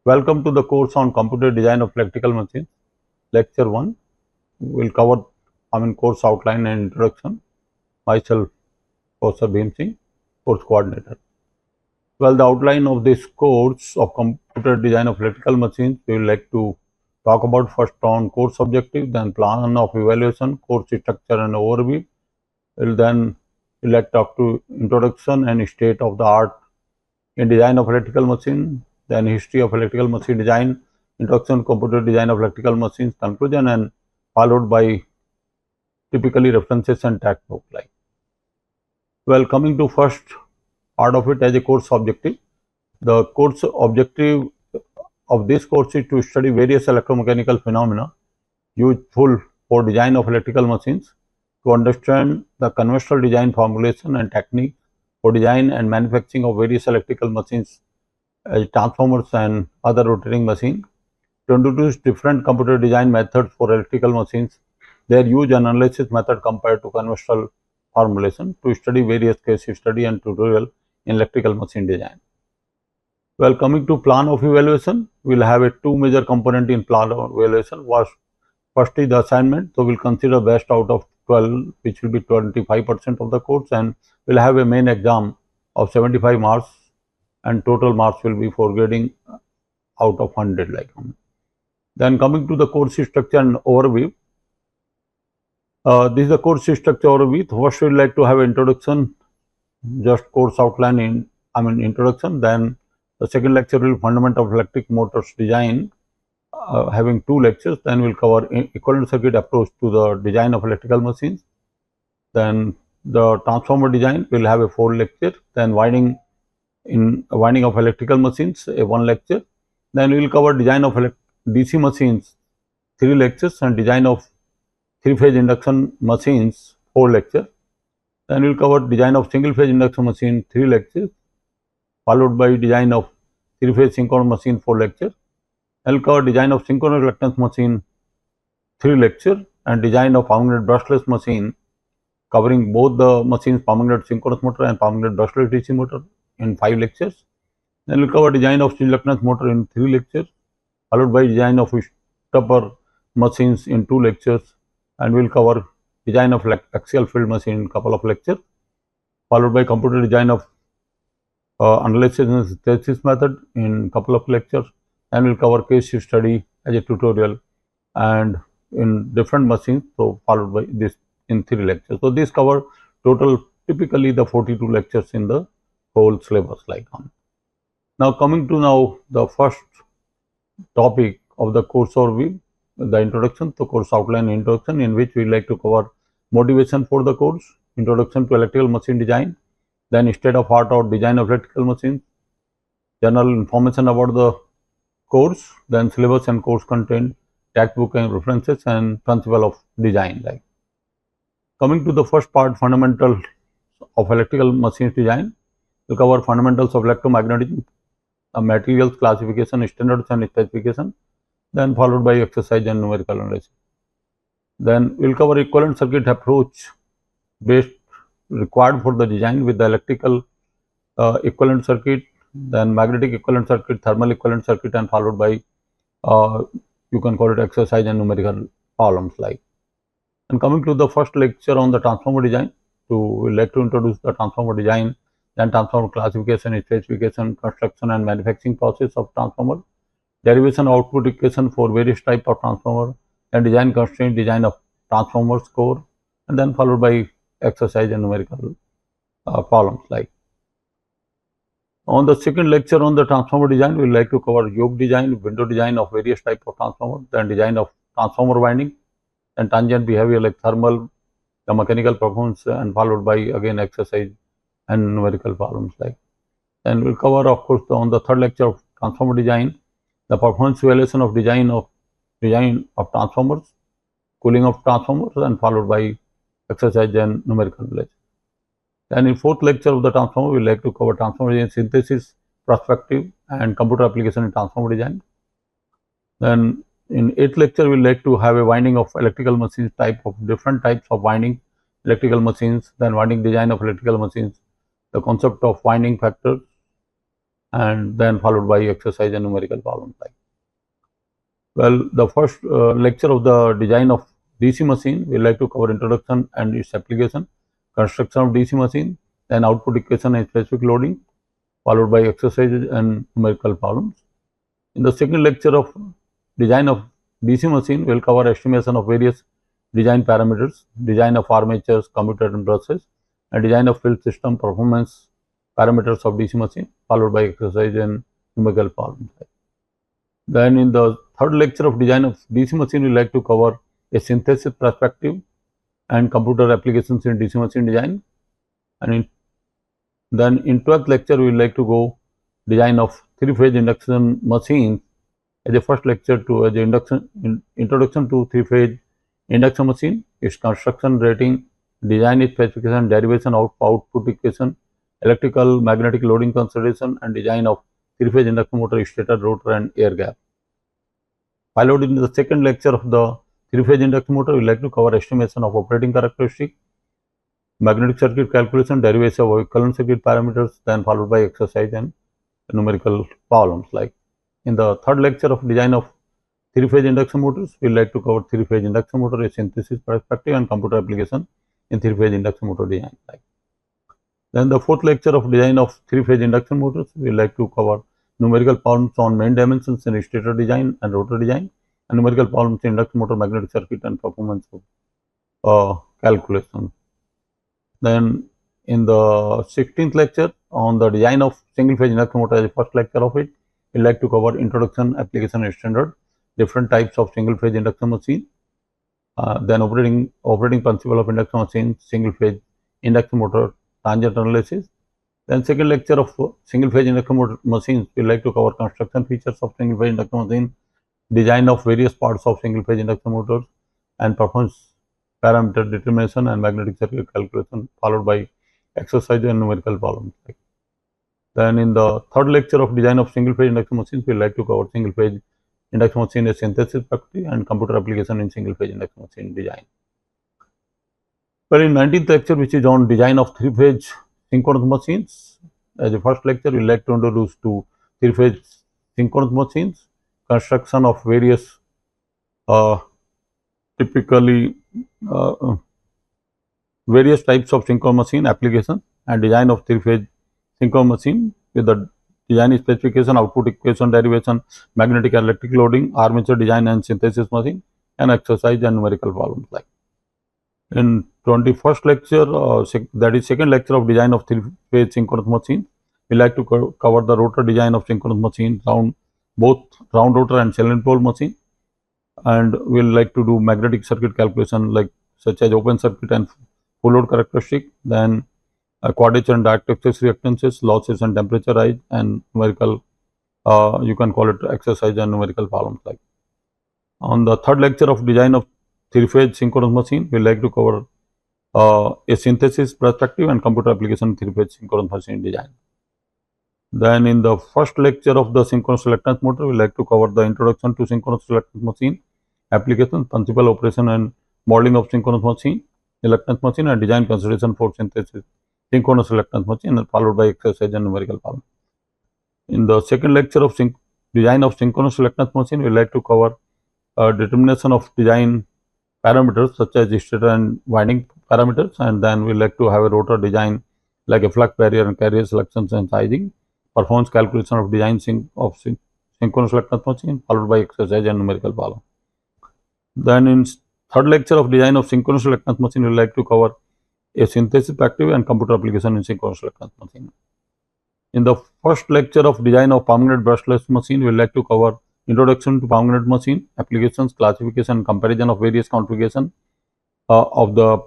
Welcome to the course on computer design of electrical machines, lecture 1. We will cover course outline and introduction. Myself, Professor Bhim Singh, course coordinator. Well, the outline of this course of computer design of electrical machines, we will like to talk about first on course objective, then plan of evaluation, course structure and overview. We'll then like talk to introduction and state of the art in design of electrical machine, then history of electrical machine design, introduction computer design of electrical machines, conclusion, and followed by typically references and textbook like. Well, coming to first part of it as a course objective, the course objective of this course is to study various electromechanical phenomena useful for design of electrical machines, to understand the conventional design formulation and technique for design and manufacturing of various electrical machines as transformers and other rotating machines, to introduce different computer design methods for electrical machines, their use and analysis method compared to conventional formulation, to study various case study and tutorial in electrical machine design. Well, coming to plan of evaluation, we will have a two major component in plan of evaluation. First is the assignment, so we will consider best out of 12, which will be 25% of the course, and we will have a main exam of 75 marks, and total marks will be for grading out of 100 like. Then coming to the course structure and overview, this is the course structure overview. First we would like to have introduction, just course outline in introduction. Then the second lecture will be fundamental of electric motors design, having two lectures. Then we will cover equivalent circuit approach to the design of electrical machines. Then the transformer design will have a 4 lecture. Then winding of electrical machines, a 1 lecture. Then we will cover design of DC machines, 3 lectures, and design of 3-phase induction machines, 4 lectures. Then we will cover design of single-phase induction machine, 3 lectures, followed by design of 3-phase synchronous machine, 4 lectures. I will cover design of synchronous reluctance machine, 3 lectures, and design of permanent brushless machine, covering both the machines permanent synchronous motor and permanent brushless DC motor in 5 lectures. Then we will cover design of reluctance motor in 3 lectures, followed by design of stepper machines in 2 lectures, and we will cover design of axial field machine in couple of lectures, followed by computer design of analysis and synthesis method in couple of lectures, and we will cover case study as a tutorial and in different machines, so followed by this in 3 lectures. So this cover total typically the 42 lectures in the whole syllabus like on. Now coming to the first topic of the course overview, the introduction, the course outline introduction, in which we like to cover motivation for the course, introduction to electrical machine design, then state of art or design of electrical machines, general information about the course, then syllabus and course content, textbook and references, and principle of design like. Coming to the first part, fundamentals of electrical machines design, we will cover fundamentals of electromagnetism, materials classification, standards and specification, then followed by exercise and numerical analysis. Then we will cover equivalent circuit approach based required for the design with the electrical equivalent circuit, then magnetic equivalent circuit, thermal equivalent circuit, and followed by you can call it exercise and numerical problems like. And coming to the first lecture on the transformer design, we would like to introduce the transformer design, then transformer classification, specification, construction and manufacturing process of transformer, derivation output equation for various types of transformer, and design constraint, design of transformers core, and then followed by exercise and numerical problems like. On the second lecture on the transformer design, we will like to cover yoke design, window design of various types of transformer, then design of transformer winding, and tangent behavior like thermal, the mechanical performance, and followed by again exercise and numerical problems like. Then we will cover, of course, on the third lecture of transformer design, the performance evaluation of design of transformers, cooling of transformers, and followed by exercise and numerical knowledge. Then in fourth lecture of the transformer, we will like to cover transformer design synthesis, perspective, and computer application in transformer design. Then in 8th lecture, we will like to have a winding of electrical machines, different types of winding electrical machines, then winding design of electrical machines, the concept of winding factors, and then followed by exercise and numerical problems. Well, the first lecture of the design of DC machine, we like to cover introduction and its application, construction of DC machine, then output equation and specific loading, followed by exercises and numerical problems. In the second lecture of design of DC machine, we will cover estimation of various design parameters, design of armatures, commuters and brushes, and design of field system performance parameters of DC machine, followed by exercise and numerical problems. Then in the third lecture of design of DC machine, we like to cover a synthesis perspective and computer applications in DC machine design. And then in 12th lecture, we like to go design of three-phase induction machine as a first lecture to as introduction to three-phase induction machine, its construction, rating, design specification, derivation of output equation, electrical magnetic loading consideration, and design of three-phase induction motor, stator, rotor, and air gap. Followed in the second lecture of the three-phase induction motor, we like to cover estimation of operating characteristic, magnetic circuit calculation, derivation of equivalent circuit parameters, then followed by exercise and numerical problems. Like in the third lecture of design of three-phase induction motors, we like to cover three-phase induction motor, a synthesis perspective, and computer application in three-phase induction motor design. Then the fourth lecture of design of three-phase induction motors, we like to cover numerical problems on main dimensions in stator design and rotor design, and numerical problems in induction motor, magnetic circuit, and performance of calculation. Then in the 16th lecture on the design of single-phase induction motor, as the first lecture of it, we like to cover introduction, application, and standard, different types of single-phase induction machine, then operating principle of induction machine, single-phase induction motor, tangent analysis. Then second lecture of single-phase induction motor machines, we like to cover construction features of single-phase induction machine, design of various parts of single-phase induction motors, and performance parameter determination and magnetic circuit calculation, followed by exercise and numerical problems. Then in the third lecture of design of single-phase induction machines, we like to cover single-phase induction machine as synthesis practice and computer application in single-phase induction machine design. Well, in 19th lecture, which is on design of three-phase synchronous machines, as the first lecture, we like to introduce to three-phase synchronous machines, construction of various typically various types of synchronous machine application, and design of three-phase synchronous machine with the design specification, output equation, derivation, magnetic and electric loading, armature design and synthesis machine, and exercise and numerical problems. Like in 21st lecture, that is second lecture of design of three-phase synchronous machine, we like to cover the rotor design of synchronous machine, both round rotor and cylinder pole machine, and we will like to do magnetic circuit calculation like such as open circuit and full load characteristic, then quadrature and dielectric reactances, losses and temperature rise, and numerical, you can call it exercise and numerical problems. Like on the third lecture of design of three-phase synchronous machine, we like to cover a synthesis perspective and computer application three-phase synchronous machine design. Then in the first lecture of the synchronous reluctance motor, we like to cover the introduction to synchronous reluctance machine, application, principal operation and modeling of synchronous machine, reluctance machine, and design consideration for synthesis synchronous reluctance machine, and followed by exercise and numerical problem. In the second lecture of design of synchronous reluctance machine, we like to cover determination of design parameters such as stator and winding parameters, and then we like to have a rotor design like a flux barrier and carrier selections and sizing, performance calculation of design synchronous reluctance machine, followed by exercise and numerical problem. Then in third lecture of design of synchronous reluctance machine, we like to cover a synthesis active and computer application in synchronous reluctance machine. In the first lecture of design of permanent brushless machine, we like to cover introduction to permanent machine, applications, classification, comparison of various configuration of the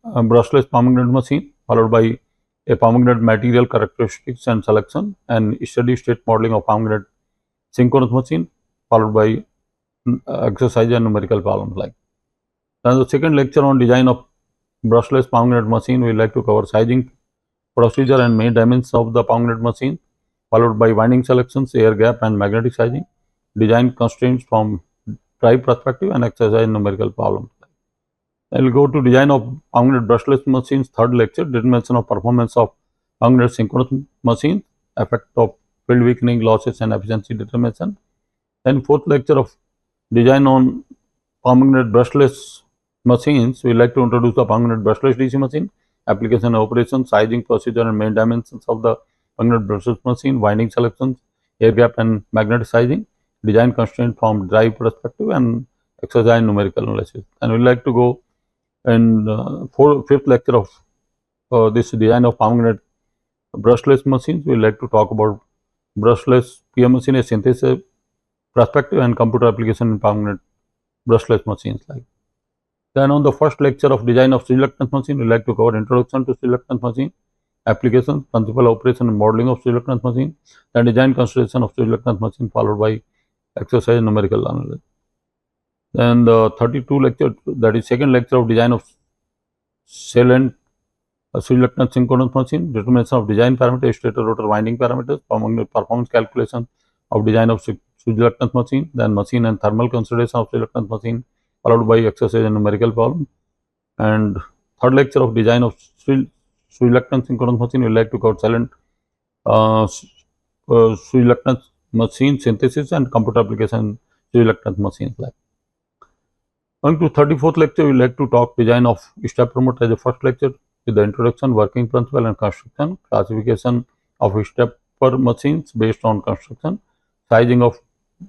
brushless permanent machine, followed by a permanent material characteristics and selection, and steady state modeling of permanent synchronous machine, followed by exercise and numerical problems. Like then the second lecture on design of brushless permanent machine, we like to cover sizing procedure and main dimensions of the permanent machine, followed by winding selections, air gap, and magnetic sizing, design constraints from drive perspective, and exercise and numerical problems. I will go to design of permanent brushless machines, third lecture, determination of performance of permanent synchronous machine, effect of field weakening, losses and efficiency determination. Then fourth lecture of design on permanent brushless machines, we like to introduce the permanent brushless DC machine, application and operation, sizing, procedure and main dimensions of the permanent brushless machine, winding selections, air gap and magnetic sizing, design constraint from drive perspective and exercise numerical analysis. And we like to go in fifth lecture of this design of permanent brushless machines. We like to talk about brushless PM machine, a synthesis perspective and computer application in permanent brushless machines. Then on the first lecture of design of reluctance machine, we like to cover introduction to reluctance machine, applications, principal operation and modeling of reluctance machine, then design consideration of reluctance machine followed by exercise numerical analysis. Then the 32 lecture, that is second lecture of design of cell and reluctance synchronous machine, determination of design parameters, stator rotor winding parameters, performance calculation of design of reluctance machine, then machine and thermal consideration of reluctance machine followed by exercise and numerical problem. And third lecture of design of reluctance synchronous machine, we like to cover cell and reluctance machine synthesis and computer application reluctance machines. Going to 34th lecture, we like to talk design of stepper motor as a first lecture with the introduction, working principle and construction, classification of stepper machines based on construction, sizing of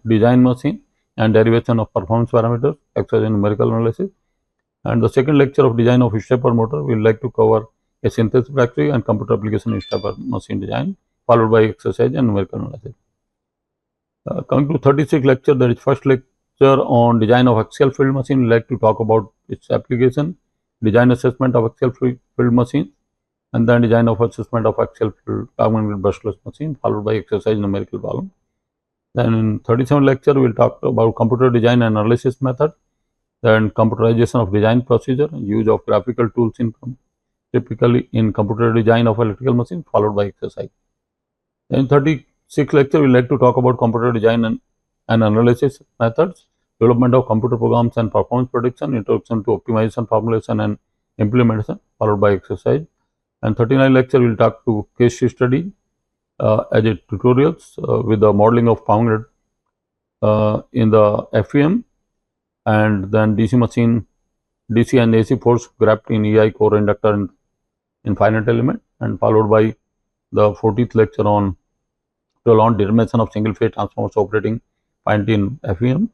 design machine and derivation of performance parameters, exercise and numerical analysis. And the second lecture of design of stepper motor, we like to cover a synthesis factory and computer application stepper machine design followed by exercise and numerical analysis. Coming to 36th lecture, that is first lecture on design of axial field machine, we like to talk about its application, design assessment of axial field machine, and then design of assessment of axial field permanent brushless machine followed by exercise numerical problem. Then in 37th lecture, we will talk about computer design and analysis method, then computerization of design procedure, use of graphical tools typically in computer design of electrical machine followed by exercise. In 36th lecture, we like to talk about computer design and analysis methods, development of computer programs and performance prediction, introduction to optimization, formulation and implementation followed by exercise. And 39th lecture, we will talk to case study as a tutorials with the modeling of permanent in the FEM, and then DC machine, DC and AC force graphed in EI core inductor in finite element, and followed by the 40th lecture on determination of single phase transformers operating point in FEM,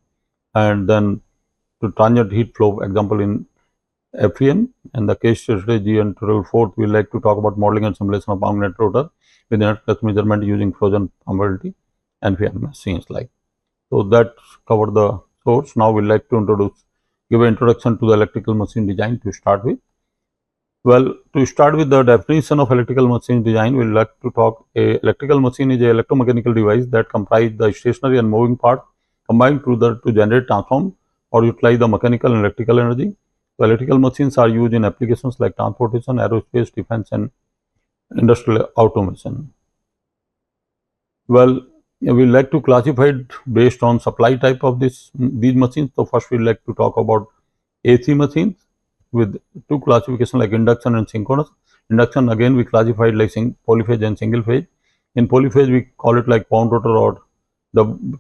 and then to transient heat flow example in FEM, and the case strategy. And tutorial 4th, we like to talk about modeling and simulation of permanent rotor with inertial measurement using frozen permeability and FEM machines. So that covered the source. Now we like to give an introduction to the electrical machine design to start with. Well, to start with the definition of electrical machine design, we like to talk electrical machine is an electromechanical device that comprises the stationary and moving parts combined to generate, transform or utilize the mechanical and electrical energy. So electrical machines are used in applications like transportation, aerospace, defense and industrial automation. Well, we like to classify it based on supply type of these machines. So first we like to talk about AC machines with two classifications like induction and synchronous. Induction, again we classified like polyphase and single phase. In polyphase we call it like wound rotor or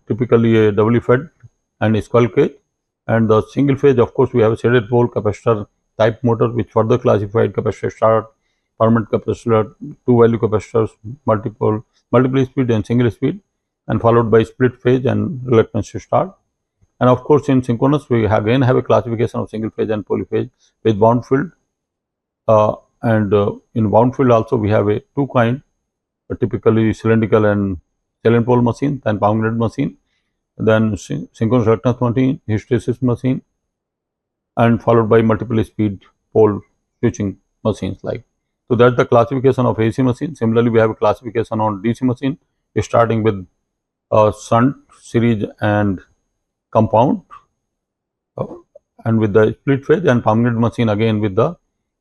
typically a doubly fed and a squirrel cage. And the single phase, of course, we have a shaded pole capacitor type motor which further classified capacitor start, permanent capacitor, two value capacitors, multiple speed and single speed, and followed by split phase and reluctance to start. And of course, in synchronous, we again have a classification of single phase and polyphase with wound field. In wound field also we have a two kind, typically cylindrical and salient pole machine, then permanent machine, then synchronous reluctance machine, hysteresis machine, and followed by multiple speed pole switching machines. So that's the classification of AC machine. Similarly, we have a classification on DC machine, starting with shunt, series and compound, and with the split phase, and permanent machine again with the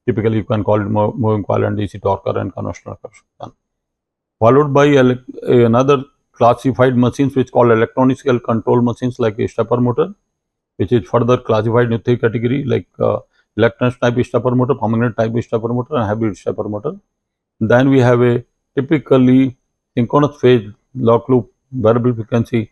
typically you can call it moving coil and DC torquer and conventional construction. Followed by another classified machines which called electronical control machines like a stepper motor, which is further classified into three category like electronic type stepper motor, permanent type stepper motor and hybrid stepper motor. Then we have a typically synchronous phase lock loop, variable frequency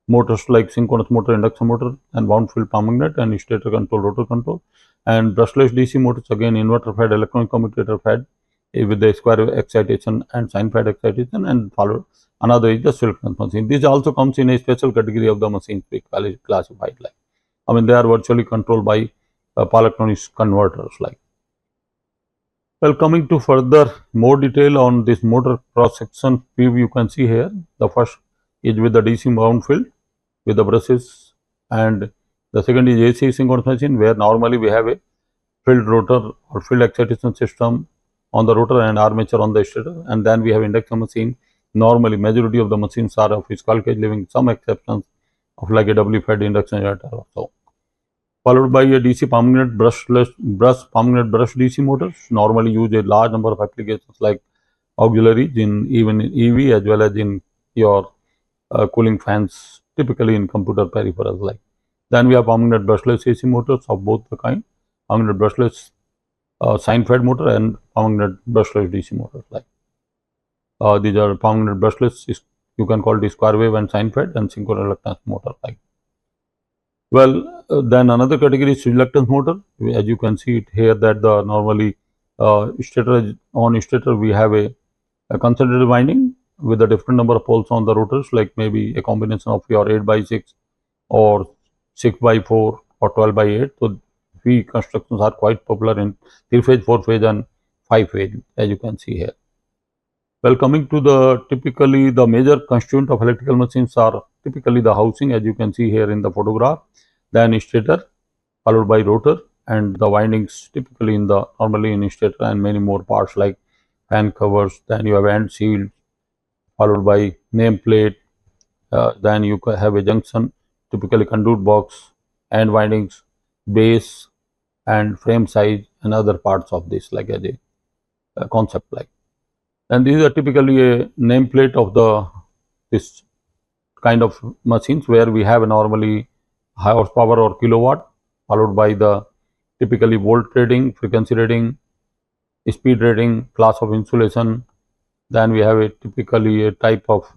motors like synchronous motor, induction motor, and wound field palm magnet, and stator control, rotor control. And brushless DC motors, again inverter fed, electronic commutator fed with the square excitation and sine fed excitation, and followed another is the synchronous machine. This also comes in a special category of the machines we classified like. I mean, they are virtually controlled by power electronics converters like. Well, coming to further more detail on this motor cross section view, you can see here the first is with the DC wound field with the brushes, and the second is AC synchronous machine, where normally we have a field rotor or field excitation system on the rotor and armature on the stator, and then we have induction machine. Normally majority of the machines are of squirrel cage, leaving some exceptions of like a W fed induction generator also. Followed by a DC permanent permanent brush DC motors, normally use a large number of applications like auxiliaries in even in EV as well as in your cooling fans, typically in computer peripherals like. Then we have permanent brushless AC motors of both the kind, permanent brushless sine fed motor and permanent brushless DC motors like. These are permanent brushless, you can call it square wave and sine fed, and synchronous reluctance motor like. Well, then another category is reluctance motor. As you can see it here, that the normally stator we have a concentrated winding with a different number of poles on the rotors, like maybe a combination of your 8x6 or 6x4 or 12x8. So three constructions are quite popular in 3-phase, 4-phase, and 5-phase, as you can see here. Well, coming to the typically the major constituent of electrical machines are typically the housing, as you can see here in the photograph, then stator followed by rotor, and the windings typically in the normally in stator, and many more parts like fan covers. Then you have end shield followed by nameplate. Then you have a junction, typically conduit box, end windings, base, and frame size, and other parts of this like as a concept like. And these are typically a nameplate of the this kind of machines, where we have normally high horsepower or kilowatt, followed by the typically volt rating, frequency rating, speed rating, class of insulation. Then we have a typically a type of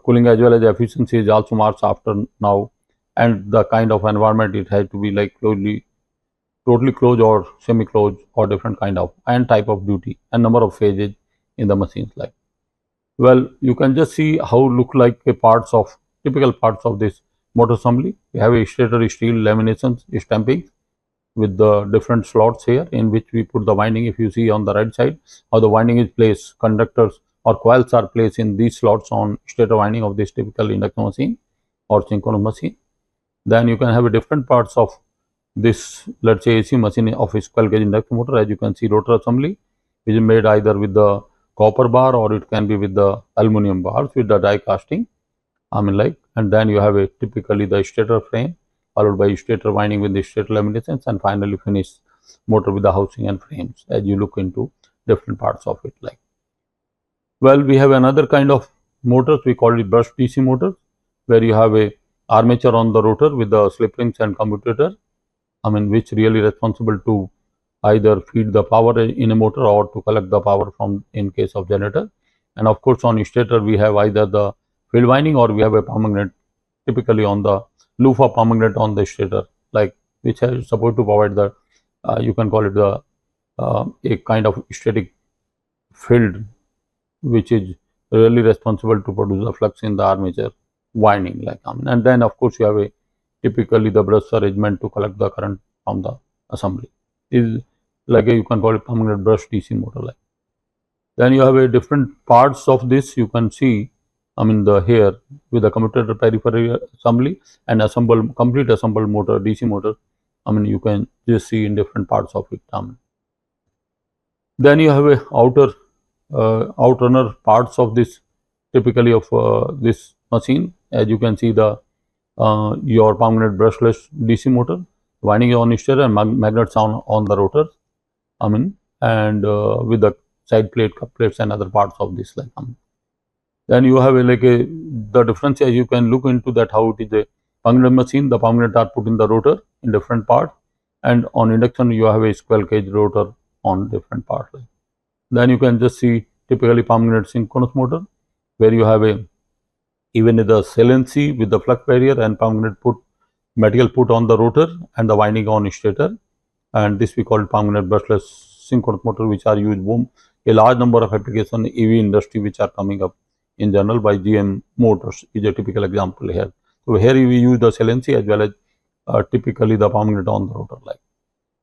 cooling as well as efficiency is also marked after now, and the kind of environment it has to be like totally closed or semi closed or different kind of, and type of duty and number of phases in the machines like. Well, you can just see how look like a parts of typical parts of this motor assembly. We have a stator steel laminations stamping with the different slots here in which we put the winding. If you see on the right side how the winding is placed, conductors or coils are placed in these slots on stator winding of this typical induction machine or synchronous machine. Then you can have a different parts of this, let's say AC machine of a squirrel cage induction motor. As you can see, rotor assembly, which is made either with the copper bar or it can be with the aluminum bars with the die casting. I mean like, and then you have a typically the stator frame followed by stator winding with the stator laminations, and finally finish motor with the housing and frames as you look into different parts of it like. Well, we have another kind of motors, we call it brush DC motors, where you have a armature on the rotor with the slip rings and commutator, I mean which really responsible to either feed the power in a motor or to collect the power from in case of generator. And of course on stator we have either the field winding or we have a permanent, typically on the loop of permanent on the stator like, which is supposed to provide the you can call it the a kind of static field which is really responsible to produce the flux in the armature winding like. And then of course you have a typically the brush arrangement to collect the current from the assembly is like a, you can call it permanent brush DC motor like. Then you have a different parts of this, you can see, I mean the here with the commutator peripheral assembly and complete assembled motor DC motor, I mean you can just see in different parts of it. Then you have a outrunner parts of this typically of this machine. As you can see the your permanent brushless DC motor, winding on stator and magnets on the rotor, I mean, and with the side plate, cup plates, and other parts of this like. Then you have the difference, as you can look into that how it is a permanent machine. The permanent are put in the rotor in different parts, and on induction you have a squirrel cage rotor on different parts. Then you can just see typically permanent synchronous motor where you have a even the saliency with the flux barrier and permanent material put on the rotor and the winding on stator, and this we call it permanent brushless synchronous motor, which are used a large number of applications in EV industry which are coming up in general. By GM Motors is a typical example here. So here we use the saliency as well as typically the permanent on the rotor, like,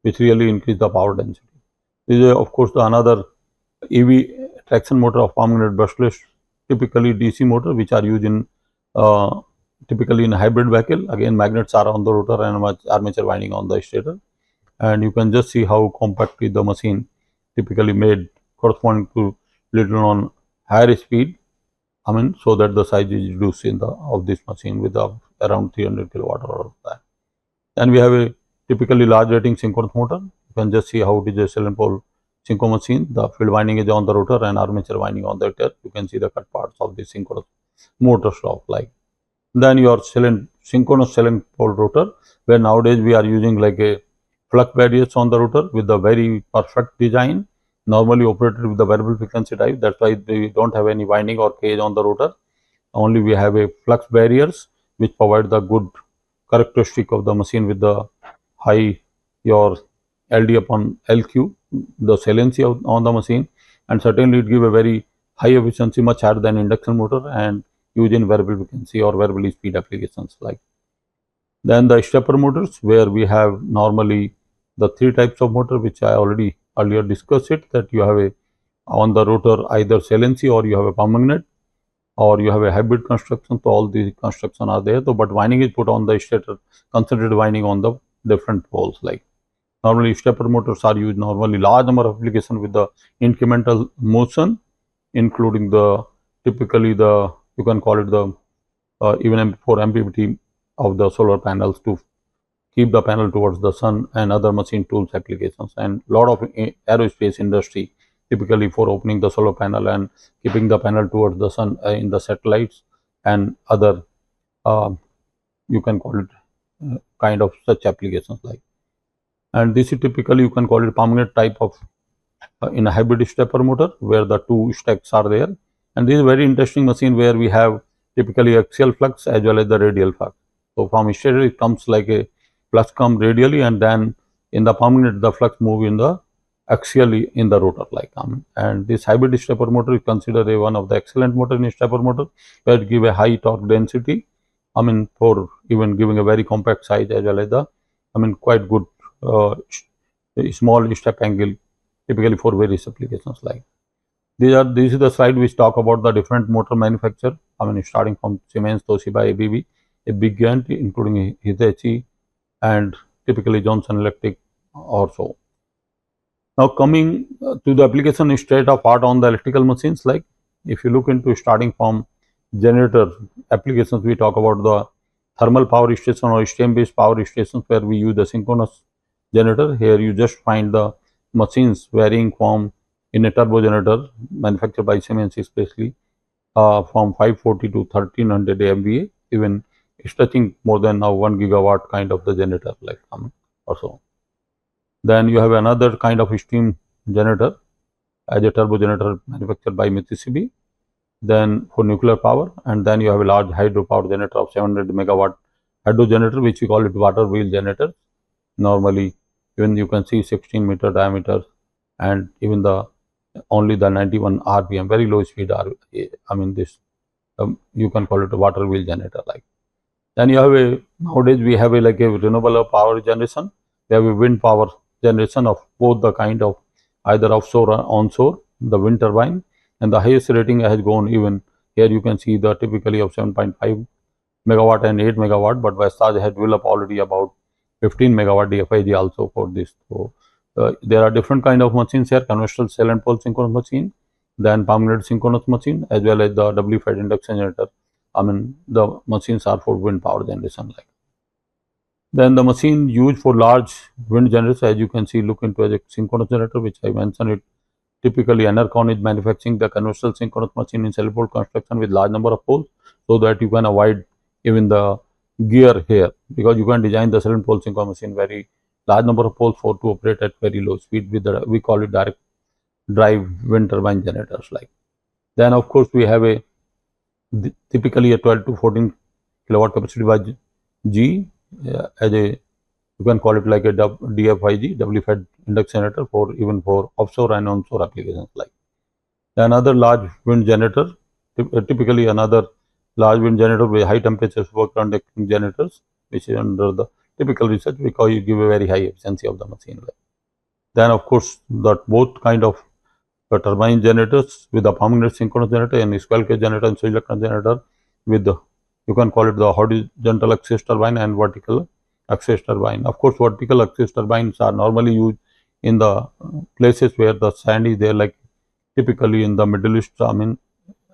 which really increase the power density. This is of course the another EV traction motor of permanent brushless, typically DC motor, which are used in typically in hybrid vehicle. Again, magnets are on the rotor and armature winding on the stator, and you can just see how compact is the machine, typically made corresponding to little on higher speed. I mean, so that the size is reduced in the of this machine with around 300 kilowatt hour of that. And we have a typically large rating synchronous motor. You can just see how it is a cylinder pole synchro machine. The field winding is on the rotor and armature winding on the rotor. You can see the cut parts of the synchronous motor shop, like. Then your synchronous cylinder pole rotor, where nowadays we are using like a flux barriers on the rotor with the very perfect design, normally operated with the variable frequency type. That's why we don't have any winding or cage on the rotor. Only we have a flux barriers which provide the good characteristic of the machine with the high your LD upon LQ, the saliency on the machine, and certainly it give a very high efficiency, much higher than induction motor, and used in variable frequency or variable speed applications, like. Then the stepper motors, where we have normally the three types of motor, which I already earlier discussed it, that you have a on the rotor either saliency or you have a permanent or you have a hybrid construction. So all these construction are there. So, but winding is put on the stator, concentrated winding on the different poles, like. Normally stepper motors are used normally large number of applications with the incremental motion, including the typically the you can call it the even for MPPT of the solar panels to keep the panel towards the sun, and other machine tools applications, and lot of aerospace industry typically for opening the solar panel and keeping the panel towards the sun in the satellites and other you can call it kind of such applications, like. And this is typically you can call it permanent type of in a hybrid stepper motor, where the two stacks are there. And this is a very interesting machine where we have typically axial flux as well as the radial flux. So from stator it comes like a flux come radially, and then in the permanent the flux move in the axially in the rotor, like. And this hybrid stepper motor is considered one of the excellent motor in stepper motor, where it give a high torque density. I mean, for even giving a very compact size as well as the quite good small step angle, typically for various applications, like. This is the slide which talk about the different motor manufacturer. Starting from Siemens, Toshiba, ABB, a big giant, including Hitachi and typically Johnson Electric also. Now coming to the application state of art on the electrical machines, like, if you look into starting from generator applications, we talk about the thermal power station or steam based power stations, where we use the synchronous generator. Here you just find the machines varying from in a turbo generator manufactured by Siemens, especially from 540 to 1300 MVA, even stretching more than now 1 gigawatt kind of the generator, like or so. Then you have another kind of steam generator as a turbo generator manufactured by Mitsubishi. Then for nuclear power, and then you have a large hydropower generator of 700 megawatt hydro generator, which we call it water wheel generator. Normally, even you can see 16-meter diameter, and even the only the 91 RPM, very low speed this you can call it a water wheel generator, like. Then you have nowadays we have like a renewable power generation. We have a wind power generation of both the kind of either offshore or onshore, the wind turbine, and the highest rating has gone even here you can see the typically of 7.5 megawatt and 8 megawatt, but Vestas has developed already about 15 megawatt DFIG also for this. So there are different kind of machines here: conventional cell and pole synchronous machine, then permanent synchronous machine, as well as the W-fed induction generator. The machines are for wind power generation, like. Then the machine used for large wind generators, as you can see, look into as a synchronous generator, which I mentioned it. Typically, Enercon is manufacturing the conventional synchronous machine in cell pole construction with large number of poles, so that you can avoid even the gear here, because you can design the cell and pole synchronous machine very large number of poles for to operate at very low speed with the we call it direct drive wind turbine generators, like. Then of course we have a typically a 12 to 14 kilowatt capacity by G as a, you can call it like a DFIG, doubly fed induction generator, for even for offshore and onshore applications. Like another large wind generator, typically another large wind generator with high temperature superconducting generators, which is under the typical research because you give a very high efficiency of the machine. Like. Then of course that both kind of turbine generators with the permanent synchronous generator and squirrel cage generator and electron generator with the, you can call it the horizontal axis turbine and vertical axis turbine. Of course, vertical axis turbines are normally used in the places where the sand is there, like typically in the Middle East, I mean,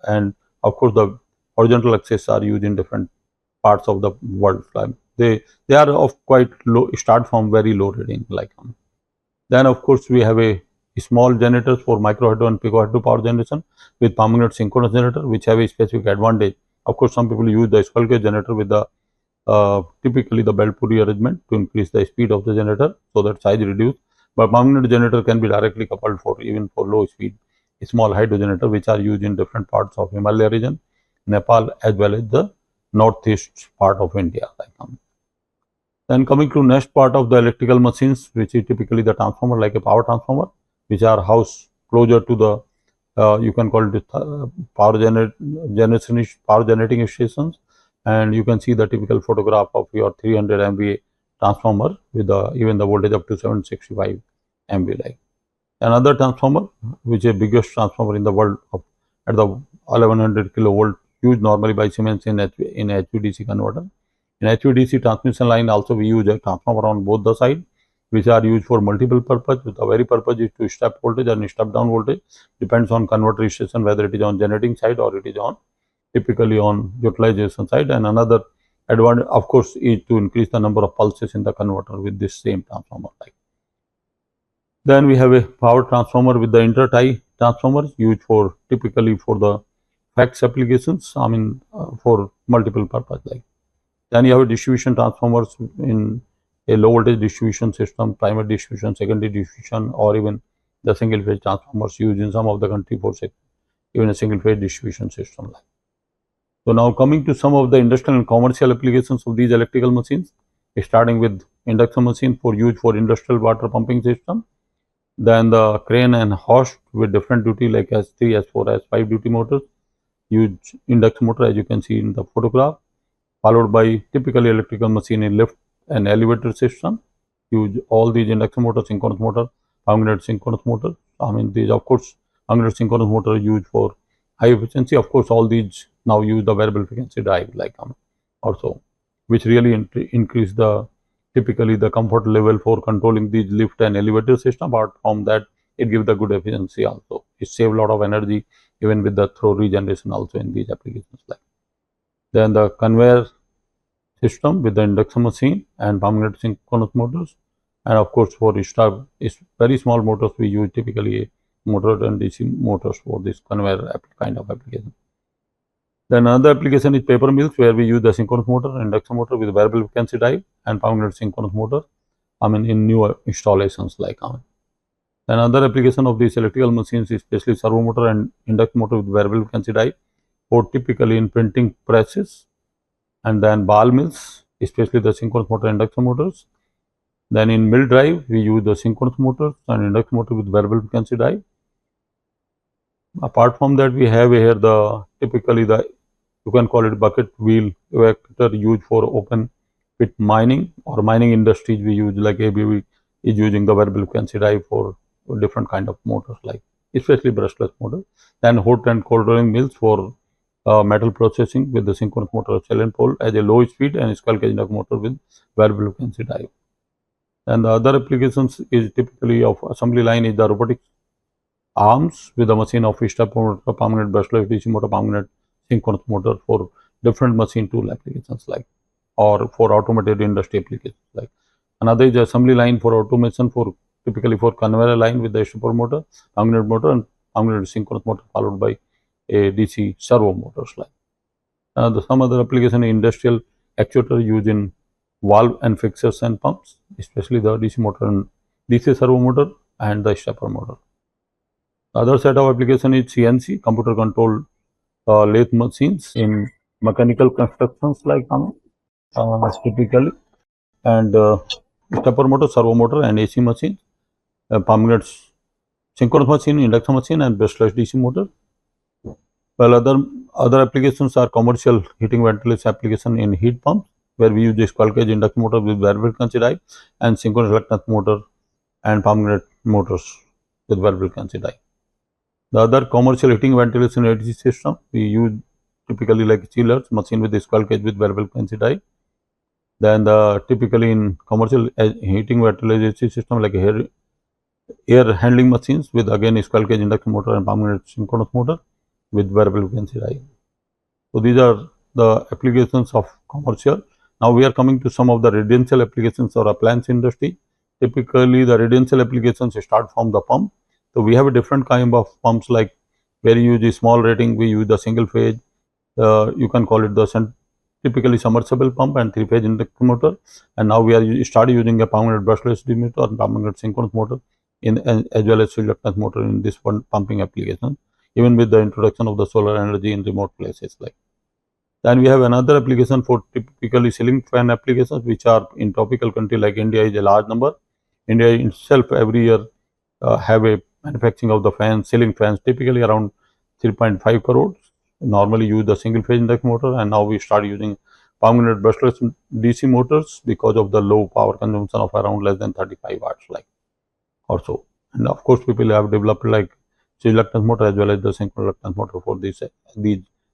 and of course the horizontal axis are used in different parts of the world. They are of quite low, start from very low rating. Like then of course we have a small generators for microhydro and picohydro power generation with permanent synchronous generator, which have a specific advantage. Of course, some people use the squirrel cage generator with the typically the belt pulley arrangement to increase the speed of the generator so that size reduce. But permanent generator can be directly coupled for even for low speed small hydro generator, which are used in different parts of Himalaya region, Nepal, as well as the northeast part of India. Then coming to next part of the electrical machines, which is typically the transformer, like a power transformer, which are housed closer to the you can call it power generating stations, and you can see the typical photograph of your 300 MVA transformer with the even the voltage up to 765 MV. Like another transformer, which is biggest transformer in the world at the 1100 kilovolt, used normally by Siemens in HVDC converter. In HVDC transmission line also we use a transformer on both the side, which are used for multiple purpose. The very purpose is to step voltage and step down voltage, depends on converter station whether it is on generating side or it is on typically on utilization side. And another advantage of course is to increase the number of pulses in the converter with this same transformer type. Then we have a power transformer with the inter-tie transformer used for typically for the fax applications, I mean for multiple purpose. Like then you have distribution transformers in a low voltage distribution system, primary distribution, secondary distribution, or even the single phase transformers used in some of the country for even a single phase distribution system. So now coming to some of the industrial and commercial applications of these electrical machines, starting with induction machine for use for industrial water pumping system, then the crane and hoist with different duty like S3, S4, S5 duty motors, use induction motor as you can see in the photograph, followed by typically electrical machine in lift and elevator system, use all these induction motor, synchronous motor, permanent synchronous motor. I mean these of course permanent synchronous motor used for high efficiency. Of course, all these now use the variable frequency drive like also, which really increase the typically the comfort level for controlling these lift and elevator system. Apart from that, it gives the good efficiency also. It saves a lot of energy even with the throw regeneration also in these applications. Like then the conveyor system with the induction machine and permanent synchronous motors, and of course for very small motors we use typically a motor and DC motors for this conveyor kind of application. Then another application is paper mills, where we use the synchronous motor, induction motor with variable frequency drive and permanent synchronous motor, I mean in newer installations like Another application of these electrical machines is especially servo motor and induction motor with variable frequency drive for typically in printing presses, and then ball mills, especially the synchronous motor induction motors. Then in mill drive, we use the synchronous motors and induction motor with variable frequency drive. Apart from that, we have here the typically the, you can call it bucket wheel evacuator used for open pit mining or mining industries. We use like ABV is using the variable frequency drive for different kind of motors, like especially brushless motors. Then hot and cold rolling mills for metal processing with the synchronous motor cell and pole as a low speed and squirrel cage induction motor with variable frequency drive. And the other applications is typically of assembly line is the robotic arms with the machine of step motor, permanent brushless DC motor, permanent synchronous motor for different machine tool applications like, or for automated industry applications like. Another is the assembly line for automation for typically for conveyor line with the stepper motor, permanent motor and permanent synchronous motor followed by a DC servo motors like. Some other application industrial actuator used in valve and fixtures and pumps, especially the DC motor and DC servo motor and the stepper motor. The other set of application is CNC, computer controlled lathe machines in mechanical constructions like typically, and stepper motor, servo motor, and AC machine, permanent synchronous machine, induction machine, and brushless DC motor. Well, other applications are commercial heating ventilation application in heat pumps, where we use this squirrel cage induction motor with variable frequency drive, and synchronous reluctance motor and permanent motors with variable frequency drive. The other commercial heating ventilation AC system we use typically like chillers, machine with the squirrel cage with variable frequency drive. Then typically in commercial heating ventilation system like air handling machines with again squirrel cage induction motor and permanent synchronous motor with variable frequency drive. So these are the applications of commercial. Now we are coming to some of the residential applications or appliance industry. Typically the residential applications start from the pump. So we have a different kind of pumps like where you use the small rating, we use the single phase, you can call it the typically submersible pump and three-phase induction motor. And now we are started using a permanent brushless motor and permanent synchronous motor in as well as reluctance motor in this one pumping application, even with the introduction of the solar energy in remote places like. Then we have another application for typically ceiling fan applications, which are in tropical country like India is a large number. India itself every year have a manufacturing of the fans, ceiling fans, typically around 3.5 crores. Normally use the single phase induction motor, and now we start using permanent brushless DC motors because of the low power consumption of around less than 35 watts like or so. And of course, people have developed like reluctance motor as well as the synchronous reluctance motor for these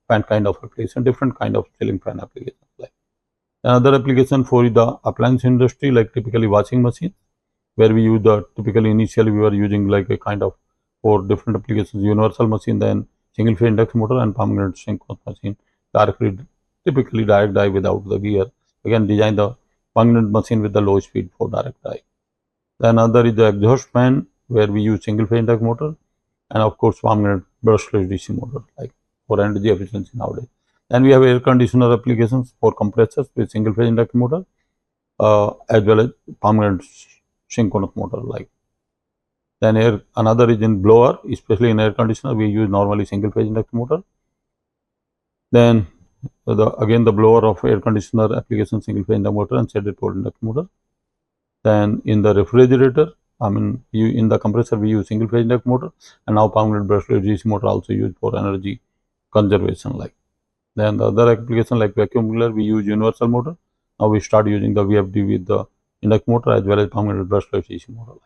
fan kind of application, different kind of ceiling fan applications like. Another application for the appliance industry like typically washing machine, where we use the typically initially we were using like a kind of for different applications universal machine, then single phase induction motor and permanent synchronous machine directly typically direct drive without the gear. Again design the permanent machine with the low speed for direct drive. Then another is the exhaust fan, where we use single phase induction motor and of course permanent brushless DC motor like for energy efficiency nowadays. Then we have air conditioner applications for compressors with single phase induction motor as well as permanent synchronous motor like. Then another is in blower, especially in air conditioner we use normally single phase induction motor. Then again the blower of air conditioner application single phase induction motor and shaded pole induction motor. Then in the refrigerator, in the compressor we use single phase induction motor, and now permanent brushless DC motor also used for energy conservation like. Then the other application like vacuum cleaner we use universal motor. Now we start using the VFD with the induction motor as well as permanent brushless DC motor like.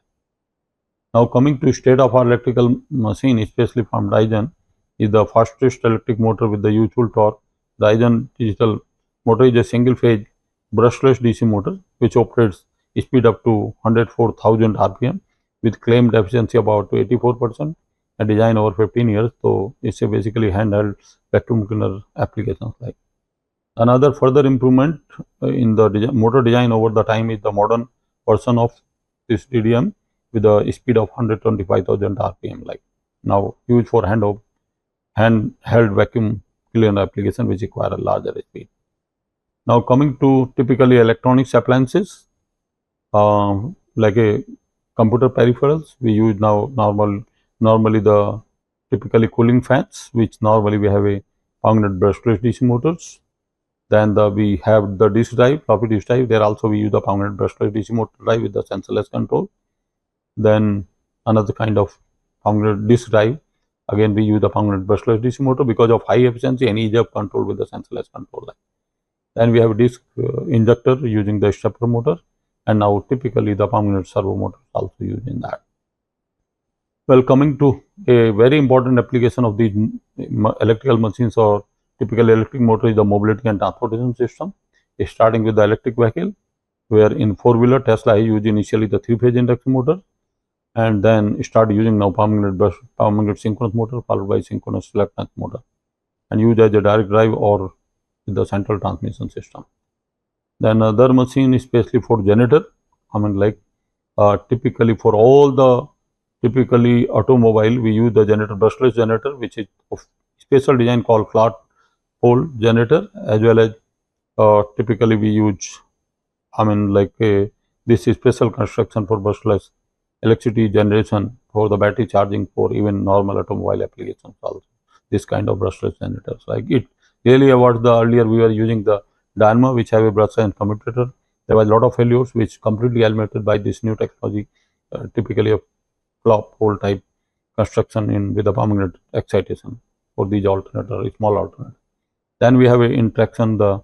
Now coming to state of our electrical machine, especially from Dyson, is the fastest electric motor with the useful torque. Dyson digital motor is a single phase brushless DC motor which operates speed up to 104,000 RPM with claimed efficiency about 84% and design over 15 years. So it's a basically handheld vacuum cleaner applications like. Another further improvement in the motor design over the time is the modern version of this DDM with a speed of 125,000 RPM like. Now used for handheld vacuum cleaner application which require a larger speed. Now coming to typically electronics appliances, like a computer peripherals, we use now normally the typically cooling fans, which normally we have a permanent brushless DC motors. Then we have the disk drive, floppy disk drive. There also we use the permanent brushless DC motor drive with the sensorless control. Then another kind of permanent disk drive. Again we use the permanent brushless DC motor because of high efficiency and ease of control with the sensorless control. Then we have a disk injector using the stepper motor, and now typically the permanent servo motor is also used in that. Well, coming to a very important application of these electrical machines or typical electric motor is the mobility and transportation system, starting with the electric vehicle, where in four-wheeler Tesla I used initially the three-phase induction motor and then start using now permanent synchronous motor followed by synchronous reluctance motor and used as a direct drive or with the central transmission system. Then other machine especially for generator, typically for all the typically automobile we use the generator, brushless generator, which is of special design called flat pole generator, as well as typically we use this is special construction for brushless electricity generation for the battery charging for even normal automobile applications also. this kind of brushless generators. Like it really avoids the earlier we were using the dynamo which have a brush and commutator. There was a lot of failures which completely eliminated by this new technology, typically a flop hole type construction in with a permanent excitation for these alternator, small alternator. Then we have a interaction the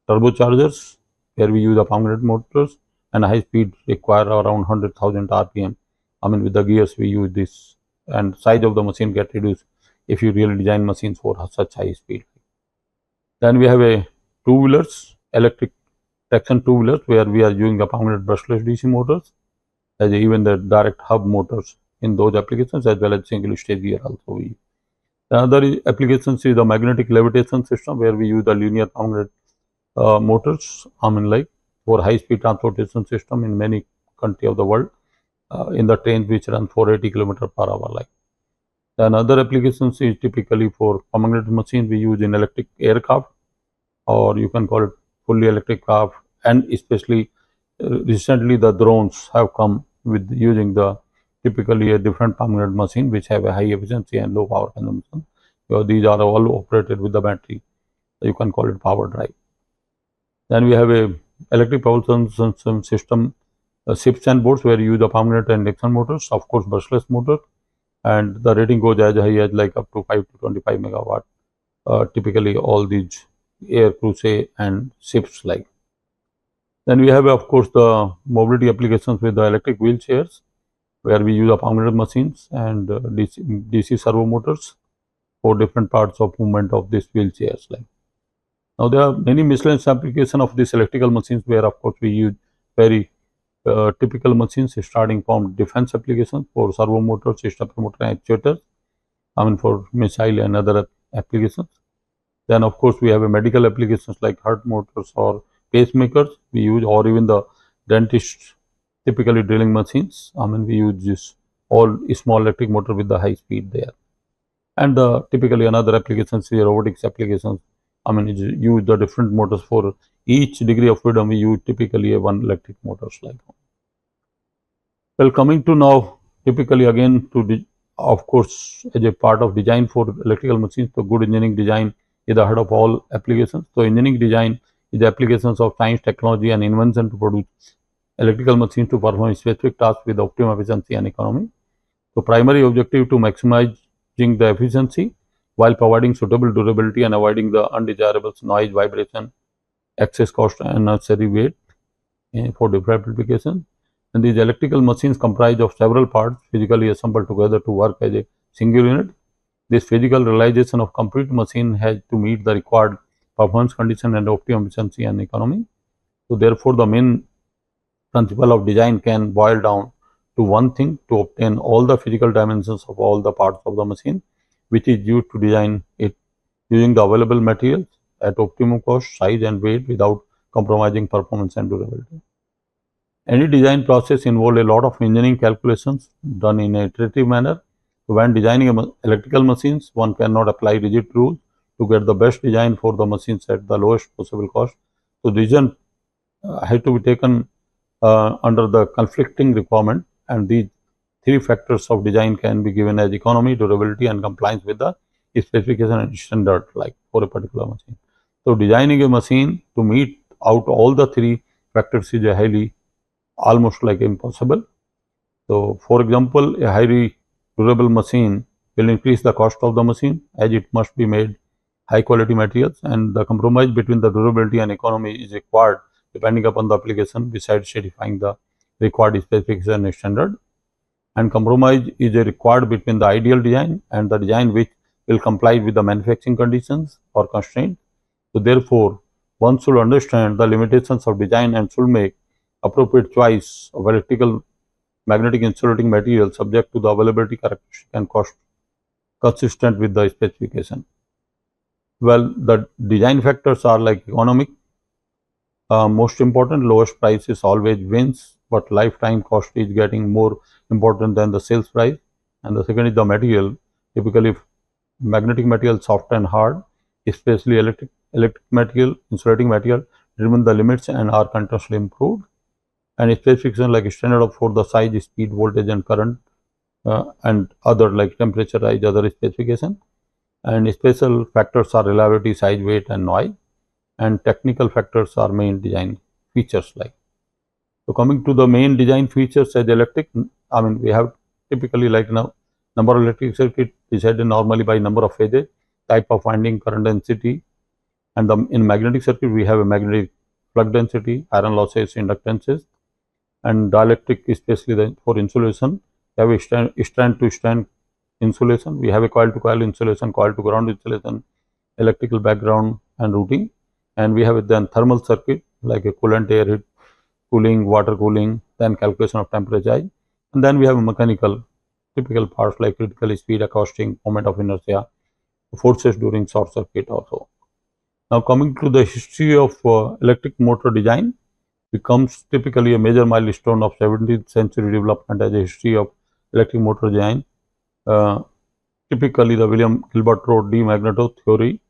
turbochargers where we use a permanent motors and high speed require around 100,000 rpm. I mean with the gears we use this, and size of the machine get reduced if you really design machines for such high speed. Then we have a two-wheelers, electric traction two-wheelers where we are using the permanent brushless DC motors, as even the direct hub motors in those applications, as well as single stage gear also we use. The other applications is the magnetic levitation system where we use the linear permanent motors, I mean like for high speed transportation system in many countries of the world, in the trains which run 480 km/h like. Then other applications is typically for permanent machine we use in electric aircraft, or you can call it fully electric craft, and especially recently the drones have come with using the typically a different permanent machine which have a high efficiency and low power consumption. So these are all operated with the battery. You can call it power drive. Then we have a electric propulsion system, ships and boats where you use the permanent and induction motors, of course brushless motor, and the rating goes as high as like up to 5 to 25 megawatt. Typically all these air cruise and ships like. Then we have of course the mobility applications with the electric wheelchairs where we use a permanent machines and DC servo motors for different parts of movement of these wheelchairs like. Now there are many miscellaneous applications of these electrical machines where of course we use very typical machines starting from defense applications for servo motors, stepper motor actuators, I mean for missile and other applications. Then of course we have a medical applications like heart motors or pacemakers we use, or even the dentist typically drilling machines. I mean we use this all small electric motor with the high speed there. And typically another applications is robotics applications. I mean you use the different motors for each degree of freedom. We use typically a one electric motors like. Well, coming to now typically again to of course as a part of design for electrical machines, so good engineering design is the heart of all applications. So engineering design is the applications of science, technology and invention to produce electrical machines to perform specific tasks with optimum efficiency and economy. So primary objective to maximizing the efficiency while providing suitable durability and avoiding the undesirables noise, vibration, excess cost and unnecessary weight for different applications. And these electrical machines comprise of several parts physically assembled together to work as a single unit. This physical realization of complete machine has to meet the required performance condition and optimum efficiency and economy. So therefore the main principle of design can boil down to one thing: to obtain all the physical dimensions of all the parts of the machine, which is used to design it using the available materials at optimum cost, size and weight without compromising performance and durability. Any design process involves a lot of engineering calculations done in an iterative manner. So when designing electrical machines, one cannot apply rigid rules to get the best design for the machines at the lowest possible cost. So decision has to be taken under the conflicting requirement, and these three factors of design can be given as economy, durability and compliance with the specification and standard like for a particular machine. So designing a machine to meet out all the three factors is a highly almost like impossible. So for example, a highly durable machine will increase the cost of the machine as it must be made high quality materials, and the compromise between the durability and economy is required depending upon the application besides satisfying the required specification and standard. And compromise is a required between the ideal design and the design which will comply with the manufacturing conditions or constraints. So therefore, one should understand the limitations of design and should make appropriate choice of electrical magnetic insulating material subject to the availability characteristic and cost consistent with the specification. Well, the design factors are like economic, most important, lowest price is always wins, but lifetime cost is getting more important than the sales price. And the second is the material, typically magnetic material soft and hard, especially electric material, insulating material determine the limits and are continuously improved. And specification like standard for the size, speed, voltage and current and other like temperature rise, other specification. and special factors are reliability, size, weight, and noise, and technical factors are main design features like. So coming to the main design features as electric, I mean we have typically like now number of electric circuit decided normally by number of phases, type of winding, current density, and in magnetic circuit we have a magnetic flux density, iron losses, inductances, and dielectric especially for insulation. We have a strand to strand insulation, we have a coil to coil insulation, coil to ground insulation, electrical background and routing, and we have then thermal circuit like a coolant, air heat, cooling, water cooling, then calculation of temperature, and then we have mechanical typical parts like critical speed, acoustic, moment of inertia, forces during short circuit also. Now coming to the history of electric motor design, becomes typically a major milestone of 17th century development as a history of electric motor design. Typically the William Gilbert wrote de magneto theory,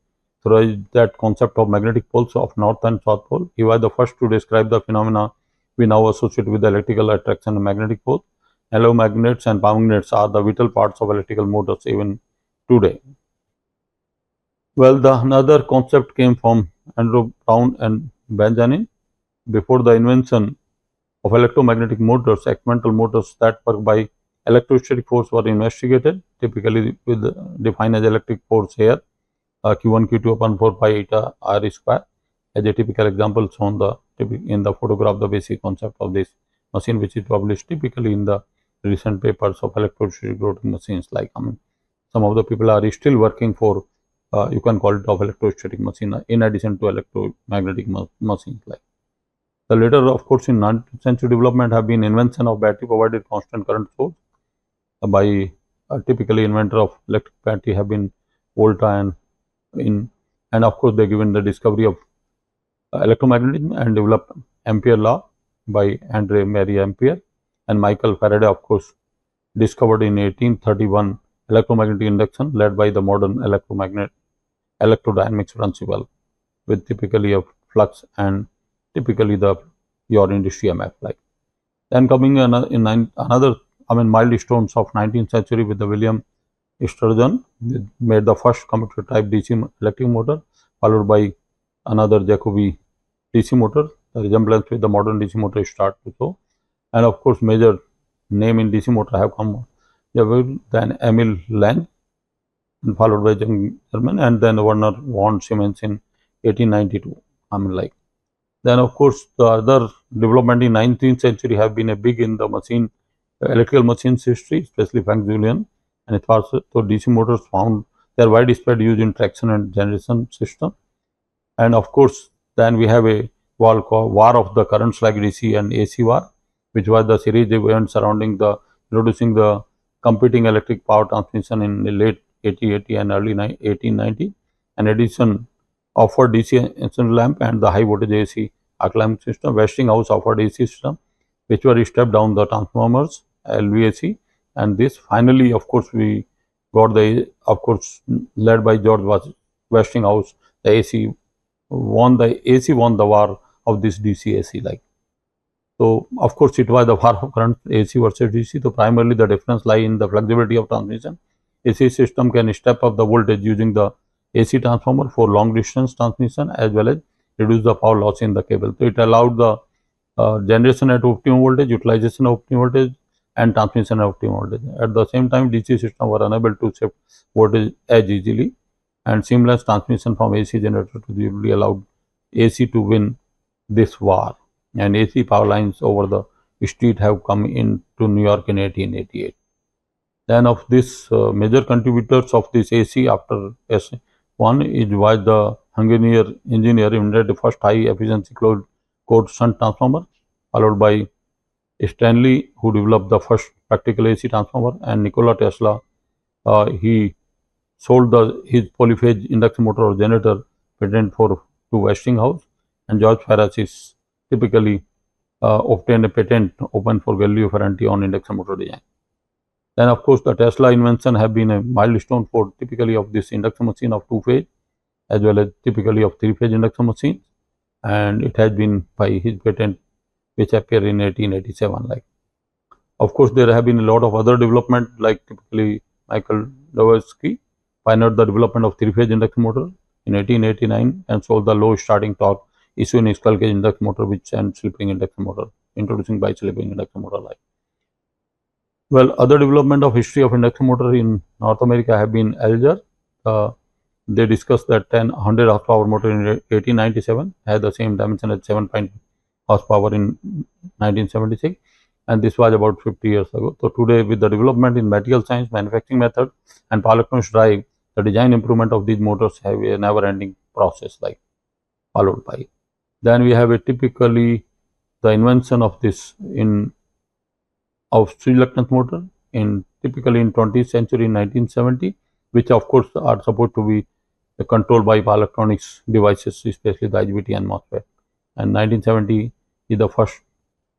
theorized that concept of magnetic poles of north and south pole. He was the first to describe the phenomena we now associate with the electrical attraction and magnetic poles. Allomagnets and permagnets are the vital parts of electrical motors even today. Well, the another concept came from Andrew Brown and Benjamin. Before the invention of electromagnetic motors, experimental motors that work by electrostatic force were investigated, typically with defined as electric force here, Q1, Q2 upon 4 pi eta R square, as a typical example shown in the photograph, the basic concept of this machine, which is published typically in the recent papers of electrostatic rotating machines. Like some of the people are still working for, you can call it of electrostatic machine in addition to electromagnetic machines. Like the later, of course, in 19th century development have been invention of battery provided constant current source by typically inventor of electric battery have been Volta and of course they given the discovery of electromagnetism and developed Ampere law by Andre Marie Ampere, and Michael Faraday of course discovered in 1831 electromagnetic induction led by the modern electrodynamics principle with typically of flux and typically the your industry MF like. Then coming another milestones of 19th century with the William Sturgeon made the first commutator type DC electric motor, followed by another Jacobi DC motor. The resemblance with the modern DC motor start to show, and of course major name in DC motor have come then Emil Lange, followed by German, and then Werner von Siemens in 1892. Then of course the other development in 19th century have been a big in the machine electrical machines history, especially Frank Julian, and it was so DC motors found their widespread use in traction and generation system. And of course then we have a war called war of the currents like DC and AC war, which was the series event surrounding the introducing the competing electric power transmission in the late 1880 and early 1890. An addition offered DC instant lamp and the high voltage AC arc lamp system. Westinghouse offered AC system, which were stepped down the transformers LVAC, and this finally of course we got the led by George Westinghouse, the AC won the war of this DC AC like. So of course it was the war of current AC versus DC. So primarily the difference lie in the flexibility of transmission. AC system can step up the voltage using the AC transformer for long distance transmission as well as reduce the power loss in the cable. So it allowed the generation at optimum voltage, utilization of optimum voltage, and transmission of optimum voltage. At the same time, DC system were unable to shift voltage as easily, and seamless transmission from AC generator to the utility allowed AC to win this war. And AC power lines over the street have come into New York in 1888. Then of this major contributors of this AC after S1 was the Hungarian engineer invented the first high efficiency closed core shunt transformer, followed by Stanley who developed the first practical AC transformer, and Nikola Tesla he sold his polyphase induction motor or generator patent to Westinghouse, and George Farasis typically obtained a patent open for Galileo Ferranti on induction motor design. Then of course the Tesla invention have been a milestone for typically of this induction machine of two phase as well as typically of three phase induction machine, and it has been by his patent which appeared in 1887 like. Of course there have been a lot of other development like typically Michael Dvorsky pioneered the development of three-phase induction motor in 1889 and sold the low starting torque issue in squirrel cage induction motor and slip-ring induction motor, introducing by slip-ring induction motor like. Well, other development of history of induction motor in North America have been Alger. They discussed that 100 horsepower motor in 1897 had the same dimension as 7 horsepower in 1976, and this was about 50 years ago. So today, with the development in material science, manufacturing method, and power electronics drive, the design improvement of these motors have a never-ending process like followed by. Then we have a typically the invention of this of reluctance motor typically in 20th century in 1970, which of course are supposed to be controlled by power electronics devices, especially the IGBT and MOSFET. And 1970 is the first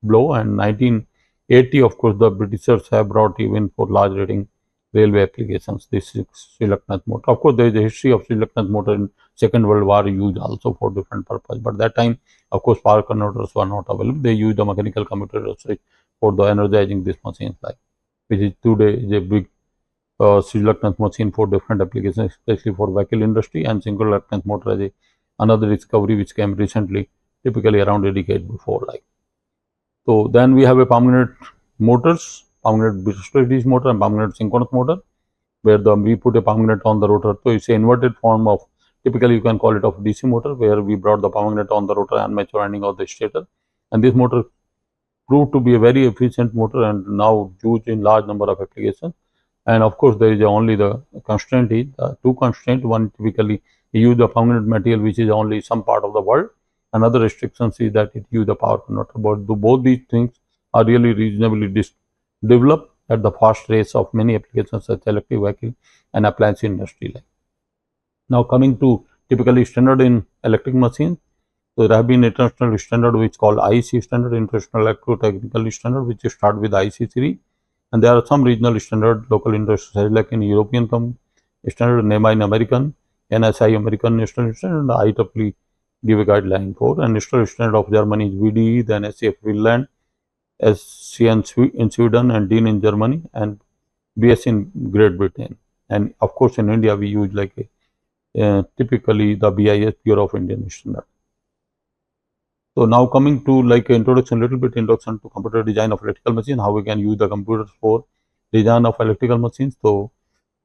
blow, and 1980, of course, the Britishers have brought even for large rating railway applications this reluctance motor. Of course, there is a history of reluctance motor in Second World War used also for different purpose, but that time, of course, power converters were not available. They used the mechanical commutator switch for the energizing this machine, like which is today is a big reluctance machine for different applications, especially for vehicle industry, and single reluctance motor as another discovery which came recently, typically around a decade before. Like, so then we have a permanent motors, permanent Bristol motor and permanent synchronous motor, where we put a permanent on the rotor. So it's an inverted form of, typically you can call it of DC motor, where we brought the permanent on the rotor and mature ending of the stator, and this motor proved to be a very efficient motor and now used in large number of applications. And of course, there is only the constraint is two constraints. One, typically you use the permanent material which is only some part of the world. Another restriction is that it use the power converter. But both these things are really reasonably developed at the fast race of many applications such as electric vehicle and appliance industry. Now coming to typically standard in electric machines. So there have been international standard which is called IEC standard, International Electrotechnical Standard, which start with IEC series. And there are some regional standard, local industries like in European standard, NEMA in American, NSI American national standard, and the IEEE give a guideline for. And national standard of Germany is VDE, then SCF Finland, SCN in Sweden, and DIN in Germany, and BS in Great Britain. And of course, in India, we use like typically the BIS, Bureau of Indian Standard. So now coming to like introduction to computer design of electrical machine, how we can use the computers for design of electrical machines. So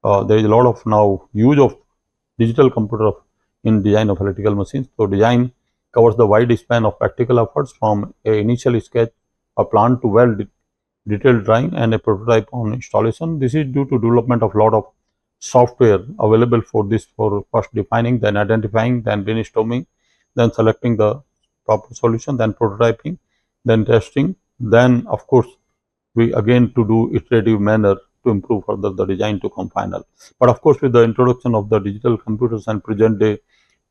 there is a lot of now use of digital computer in design of electrical machines. So design covers the wide span of practical efforts from a initial sketch, a plan to well detailed drawing and a prototype on installation. This is due to development of lot of software available for this, for first defining, then identifying, then brainstorming, then selecting the proper solution, then prototyping, then testing, then of course we again to do iterative manner to improve further the design to come final. But of course, with the introduction of the digital computers and present day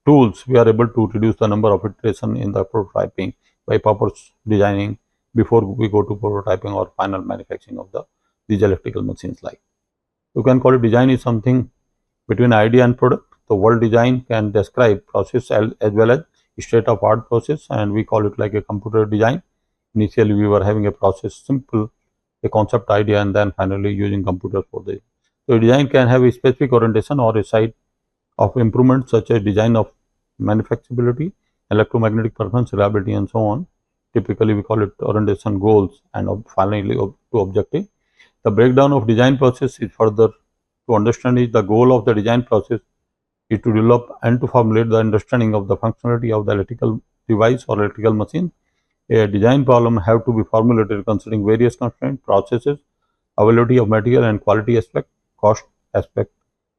tools, we are able to reduce the number of iteration in the prototyping by proper designing before we go to prototyping or final manufacturing of these electrical machines. Like, you can call it design is something between idea and product. The word design can describe process as well as state of art process, and we call it like a computer design. Initially, we were having a process simple, a concept idea, and then finally using computer for this. So design can have a specific orientation or a site of improvement such as design of manufacturability, electromagnetic performance, reliability, and so on. Typically, we call it orientation goals and finally to objective. The breakdown of design process is further to understand is the goal of the design process is to develop and to formulate the understanding of the functionality of the electrical device or electrical machine. A design problem have to be formulated considering various constraints, processes, availability of material and quality aspect, cost aspect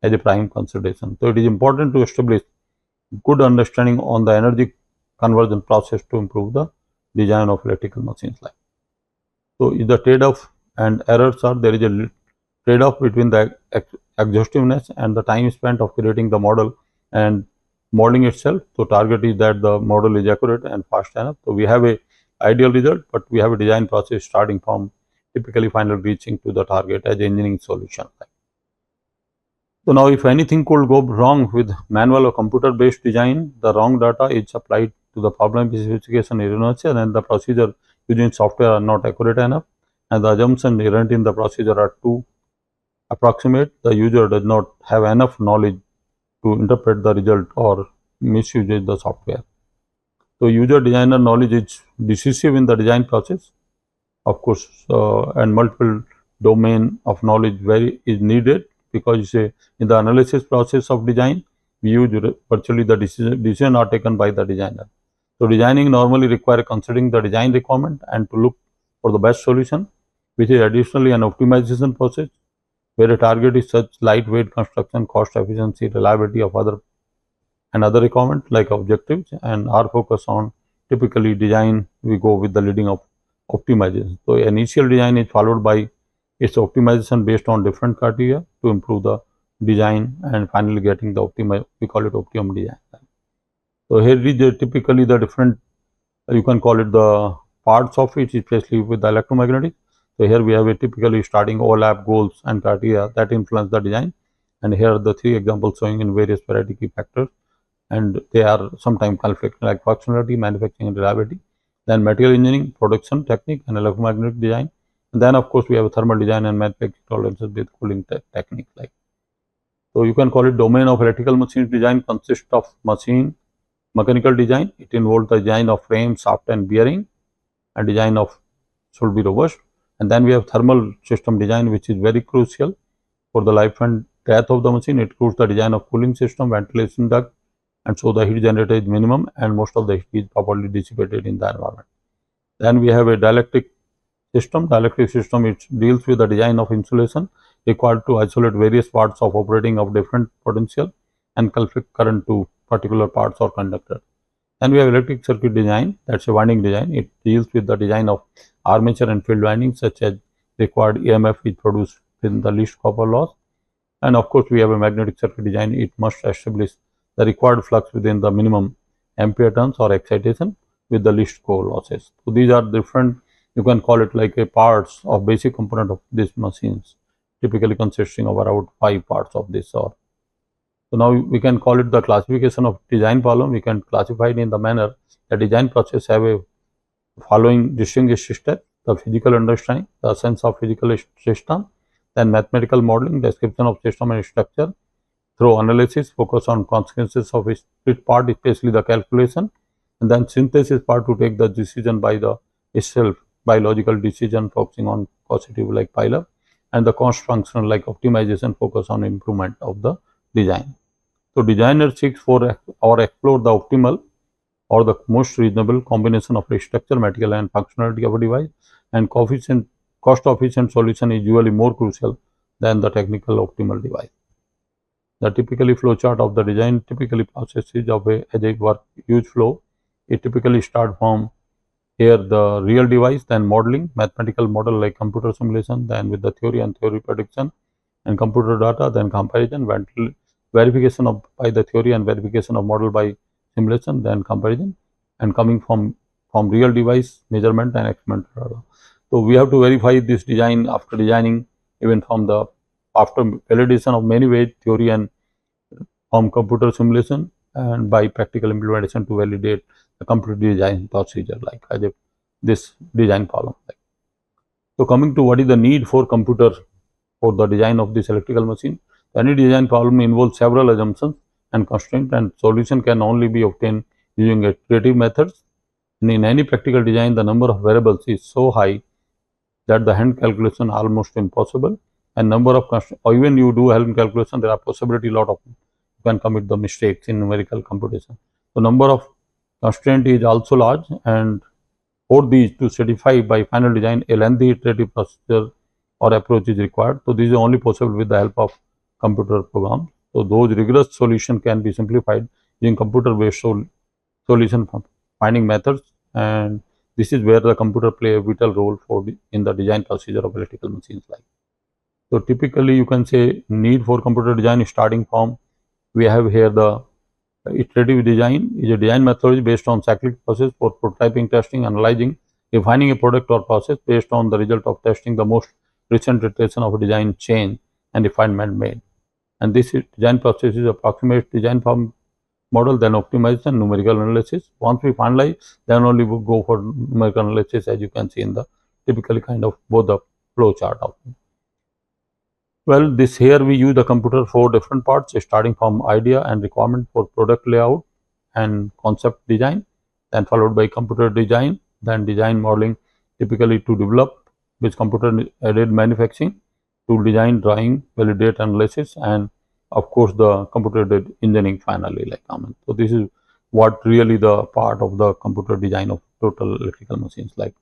as a prime consideration. So it is important to establish good understanding on the energy conversion process to improve the design of electrical machines. Like, so is the trade-off and errors are there is a trade-off between the exhaustiveness and the time spent of creating the model and modeling itself. So target is that the model is accurate and fast enough. So we have a ideal result, but we have a design process starting from typically final reaching to the target as engineering solution. So now if anything could go wrong with manual or computer based design, the wrong data is supplied to the problem specification erroneous, and the procedure using software are not accurate enough, and the assumptions inherent in the procedure are too approximate, the user does not have enough knowledge to interpret the result or misuse the software. So, user designer knowledge is decisive in the design process, of course, and multiple domain of knowledge is needed, because in the analysis process of design, we use virtually the decision are taken by the designer. So, designing normally requires considering the design requirement and to look for the best solution, which is additionally an optimization process, where a target is such lightweight construction, cost efficiency, reliability of other requirements like objectives, and our focus on typically design, we go with the leading of optimization. So, initial design is followed by its optimization based on different criteria to improve the design, and finally getting the we call it optimum design. So, here is typically the different, you can call it the parts of it, especially with the electromagnetic. So, here we have a typically starting overlap, goals and criteria that influence the design, and here are the 3 examples showing in various variety key factors, and they are sometimes conflict like functionality, manufacturing and reliability, then material engineering, production technique and electromagnetic design, and then of course we have thermal design and manufacturing tolerances with cooling technique like. So, you can call it domain of electrical machines design consists of mechanical design. It involves the design of frame, shaft and bearing, and design of should be robust. And then we have thermal system design, which is very crucial for the life and death of the machine. It includes the design of cooling system, ventilation duct, and so the heat generator is minimum and most of the heat is properly dissipated in the environment. Then we have a dielectric system. Dielectric system, it deals with the design of insulation required to isolate various parts of operating of different potential and conflict current to particular parts or conductor. Then we have electric circuit design, that's a winding design. It deals with the design of armature and field windings such as required EMF is produced within the least copper loss. And of course, we have a magnetic circuit design. It must establish the required flux within the minimum ampere turns or excitation with the least core losses. So, these are different, you can call it like a parts of basic component of these machines, typically consisting of around 5 parts of this. Or so now we can call it the classification of design problem. We can classify it in the manner the design process have a following distinguished steps: the physical understanding, the sense of physical system, then mathematical modeling, description of system and structure through analysis, focus on consequences of each part, especially the calculation, and then synthesis part to take the decision by the itself, biological decision focusing on causative like pile-up, and the cost function like optimization focus on improvement of the design. So, designer seeks for or explore the optimal or the most reasonable combination of structure, material and functionality of a device, and cost efficient solution is usually more crucial than the technical optimal device. The typically flow chart of the design typically processes of as a work huge flow. It typically start from here the real device, then modeling, mathematical model like computer simulation, then with the theory and theory prediction and computer data, then comparison, verification of by the theory and verification of model by simulation, then comparison, and coming from real device measurement and experimental data. So, we have to verify this design after designing, even from the after validation of many ways, theory and from computer simulation and by practical implementation to validate the complete design procedure like as a this design problem. So, coming to what is the need for computer for the design of this electrical machine. Any design problem involves several assumptions and constraints, and solution can only be obtained using iterative methods. And in any practical design, the number of variables is so high that the hand calculation almost impossible, and number of constraints, or even you do hand calculation, there are possibility lot of you can commit the mistakes in numerical computation. So, number of constraint is also large, and for these to certify by final design, a lengthy iterative procedure or approach is required. So, this is only possible with the help of computer program. So, those rigorous solution can be simplified using computer based solution finding methods, and this is where the computer play a vital role for in the design procedure of electrical machines like. So, typically you can say need for computer design starting from we have here the iterative design is a design methodology based on cyclic process for prototyping, testing, analyzing, refining a product or process based on the result of testing the most recent iteration of a design change and refinement made. And this design process is approximate design form model, then optimization, numerical analysis. Once we finalize, then only we go for numerical analysis, as you can see in the typically kind of both the flow chart of. Well, this here we use the computer for different parts, starting from idea and requirement for product layout and concept design, then followed by computer design, then design modeling, typically to develop, which computer aided manufacturing, to design, drawing, validate, analysis, and of course the computer aided engineering finally, like common. So this is what really the part of the computer design of total electrical machines like.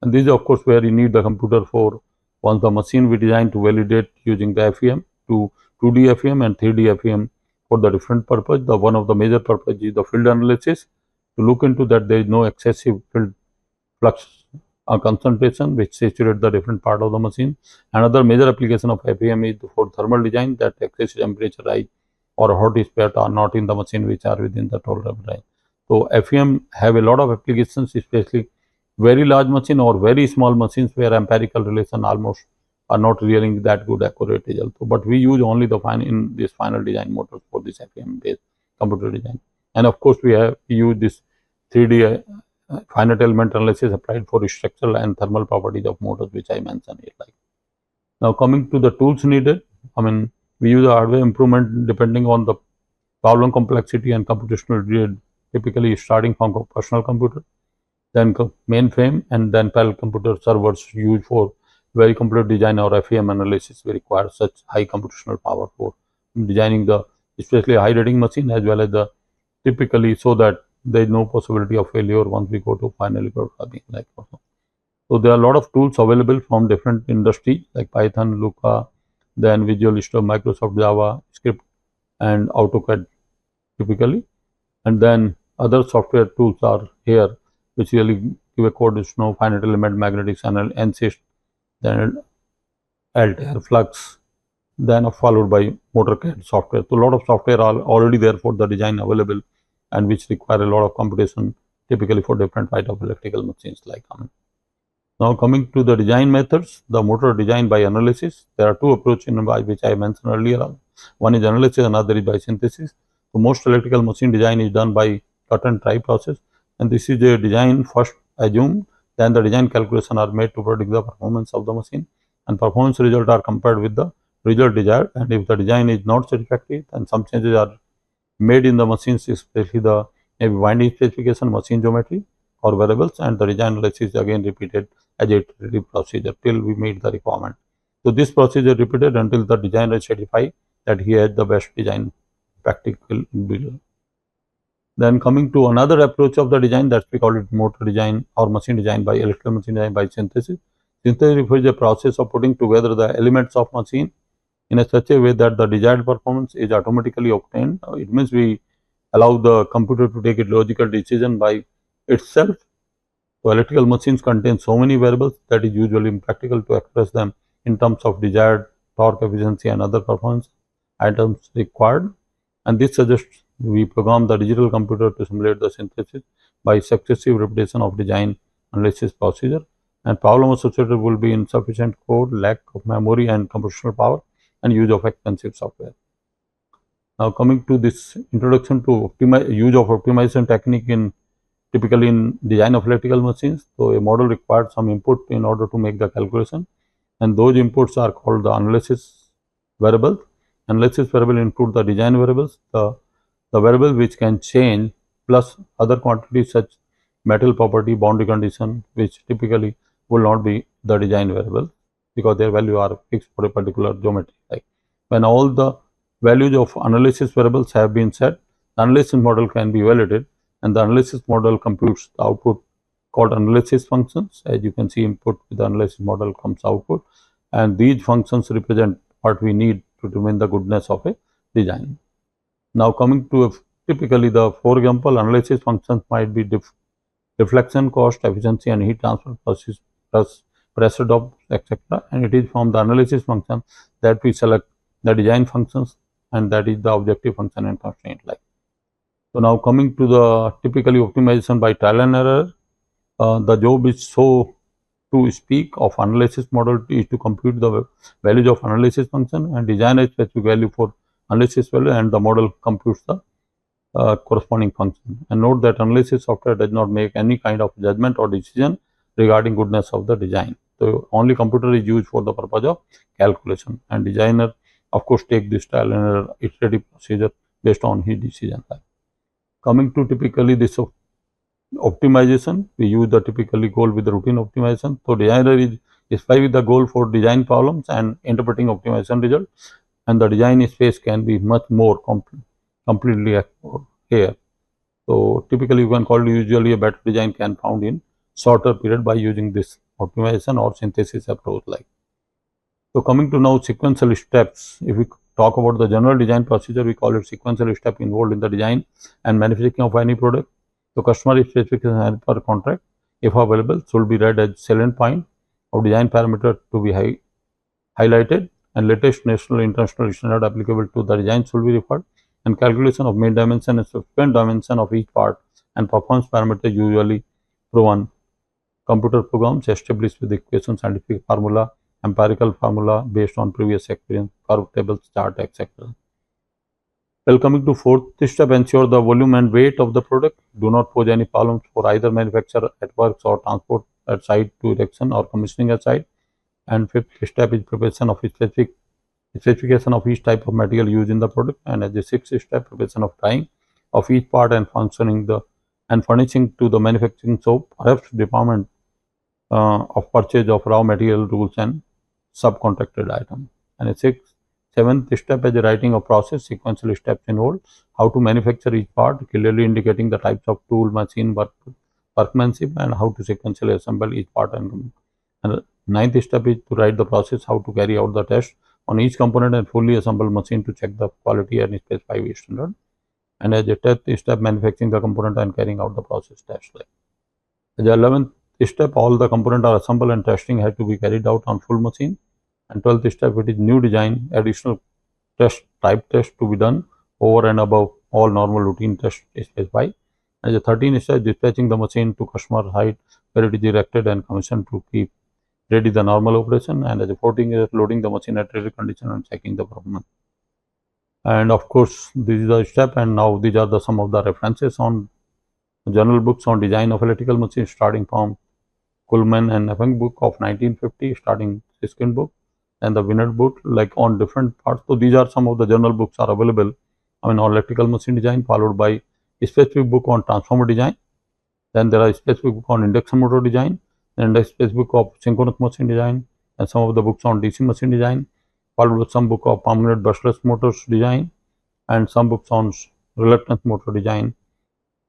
And this is of course where you need the computer for once the machine we design to validate using the FEM to 2D FEM and 3D FEM for the different purpose. The one of the major purpose is the field analysis to look into that there is no excessive field flux concentration which saturate the different part of the machine. Another major application of FEM is for thermal design, that excessive temperature rise or hot spot are not in the machine which are within the tolerable range. So FEM have a lot of applications, especially very large machine or very small machines where empirical relation almost are not really that good accurate result. So, but we use only the in this final design motors for this FEM based computer design. And of course, we use this 3D finite element analysis applied for structural and thermal properties of motors, which I mentioned here. Like now, coming to the tools needed, I mean, we use the hardware improvement depending on the problem complexity and computational grid, typically starting from personal computer, then mainframe, and then parallel computer servers used for very complex design or FEM analysis. We require such high computational power for designing the especially high rating machine as well as the typically so that there is no possibility of failure once we go to finally programming like also. So there are a lot of tools available from different industry like Python, Looker, then Visual Studio, Microsoft Java, Script, and AutoCAD typically, and then other software tools are here which really give a code finite element, magnetic channel, NCERT, then Altair, Flux, then followed by MotorCAD software. So a lot of software are already there for the design available and which require a lot of computation typically for different type of electrical machines like Now coming to the design methods, the motor design by analysis. There are two approaches which I mentioned earlier. One is analysis, another is by synthesis. So most electrical machine design is done by cut and try process, and this is a design first assumed, then the design calculation are made to predict the performance of the machine, and performance result are compared with the result desired, and if the design is not satisfactory, then some changes are made in the machines, especially the maybe winding specification, machine geometry or variables, and the design analysis is again repeated as a iterative procedure till we meet the requirement. So this procedure repeated until the designer is satisfied that he has the best design practical build. Then coming to another approach of the design, that we call it motor design or machine design by electrical machine design by synthesis. Synthesis refers to the process of putting together the elements of machine in a such a way that the desired performance is automatically obtained. It means we allow the computer to take a logical decision by itself. So electrical machines contain so many variables that is usually impractical to express them in terms of desired torque, efficiency, and other performance items required. And this suggests we program the digital computer to simulate the synthesis by successive repetition of design analysis procedure. And problem associated will be insufficient code, lack of memory and computational power, and use of expensive software. Now coming to this introduction to use of optimization technique in typically in design of electrical machines. So a model required some input in order to make the calculation, and those inputs are called the analysis variables. Analysis variable include the design variables, the variable which can change, plus other quantities such metal property, boundary condition, which typically will not be the design variable because their value are fixed for a particular geometry. Like when all the values of analysis variables have been set, the analysis model can be validated, and the analysis model computes the output called analysis functions. As you can see, input with the analysis model comes output, and these functions represent what we need to determine the goodness of a design. Now coming to typically the for example analysis functions might be deflection, cost, efficiency, and heat transfer process plus pressure drop, etc. And it is from the analysis function that we select the design functions, and that is the objective function and constraint like. So now coming to the typically optimization by trial and error, the job is so to speak of analysis model is to compute the values of analysis function and design a specific value for analysis value, and the model computes the corresponding function. And note that analysis software does not make any kind of judgment or decision regarding goodness of the design. So only computer is used for the purpose of calculation, and designer of course take this trial and error iterative procedure based on his decision. Coming to typically this optimization, we use the typically goal with the routine optimization. So designer is specify with the goal for design problems and interpreting optimization result, and the design space can be much more completely explored here. So typically you can call usually a better design can found in shorter period by using this optimization or synthesis approach like. So coming to now sequential steps, if we talk about the general design procedure, we call it sequential step involved in the design and manufacturing of any product. So customer specification as per contract, if available, should be read as salient point of design parameter to be highlighted, and latest national international standard applicable to the design should be referred, and calculation of main dimension and subsequent dimension of each part and performance parameter usually proven. Computer programs established with equation, scientific formula, empirical formula based on previous experience, curve tables, chart, etc. Well, coming to fourth step, ensure the volume and weight of the product do not pose any problems for either manufacturer at works or transport at site to erection or commissioning at site. And fifth step is preparation of specification of each type of material used in the product, and as a sixth step, preparation of drawing of each part and furnishing to the manufacturing so perhaps department of purchase of raw material rules and subcontracted item. And a seventh step is the writing of process sequential steps involved how to manufacture each part, clearly indicating the types of tool, machine, workmanship, and how to sequentially assemble each part. And ninth step is to write the process how to carry out the test on each component and fully assemble machine to check the quality and specify standard. And as a 10th step, manufacturing the component and carrying out the process test. As a 11th step, all the components are assembled and testing had to be carried out on full machine. And 12th step, it is new design, additional type test to be done over and above all normal routine tests specified. As a 13th step, dispatching the machine to customer site where it is erected and commissioned to keep ready the normal operation. And as a 14th is loading the machine at ready condition and checking the performance. And of course, this is the step, and now these are some of the references on journal books on design of electrical machines, starting from Kuhlman and Neffen book of 1950, starting Siskin book, and the Winnett book, like on different parts. So these are some of the journal books are available. On electrical machine design, followed by a specific book on transformer design. Then there are specific book on induction motor design, and a specific book of synchronous machine design, and some of the books on DC machine design, followed with some book of permanent brushless motors design, and some books on reluctance motor design,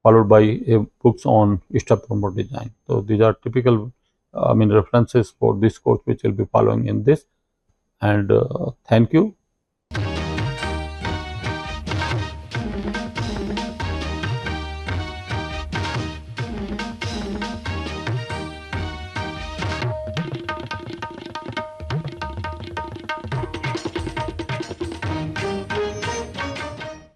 followed by books on stepper motor design. So these are typical references for this course which will be following in this. And thank you.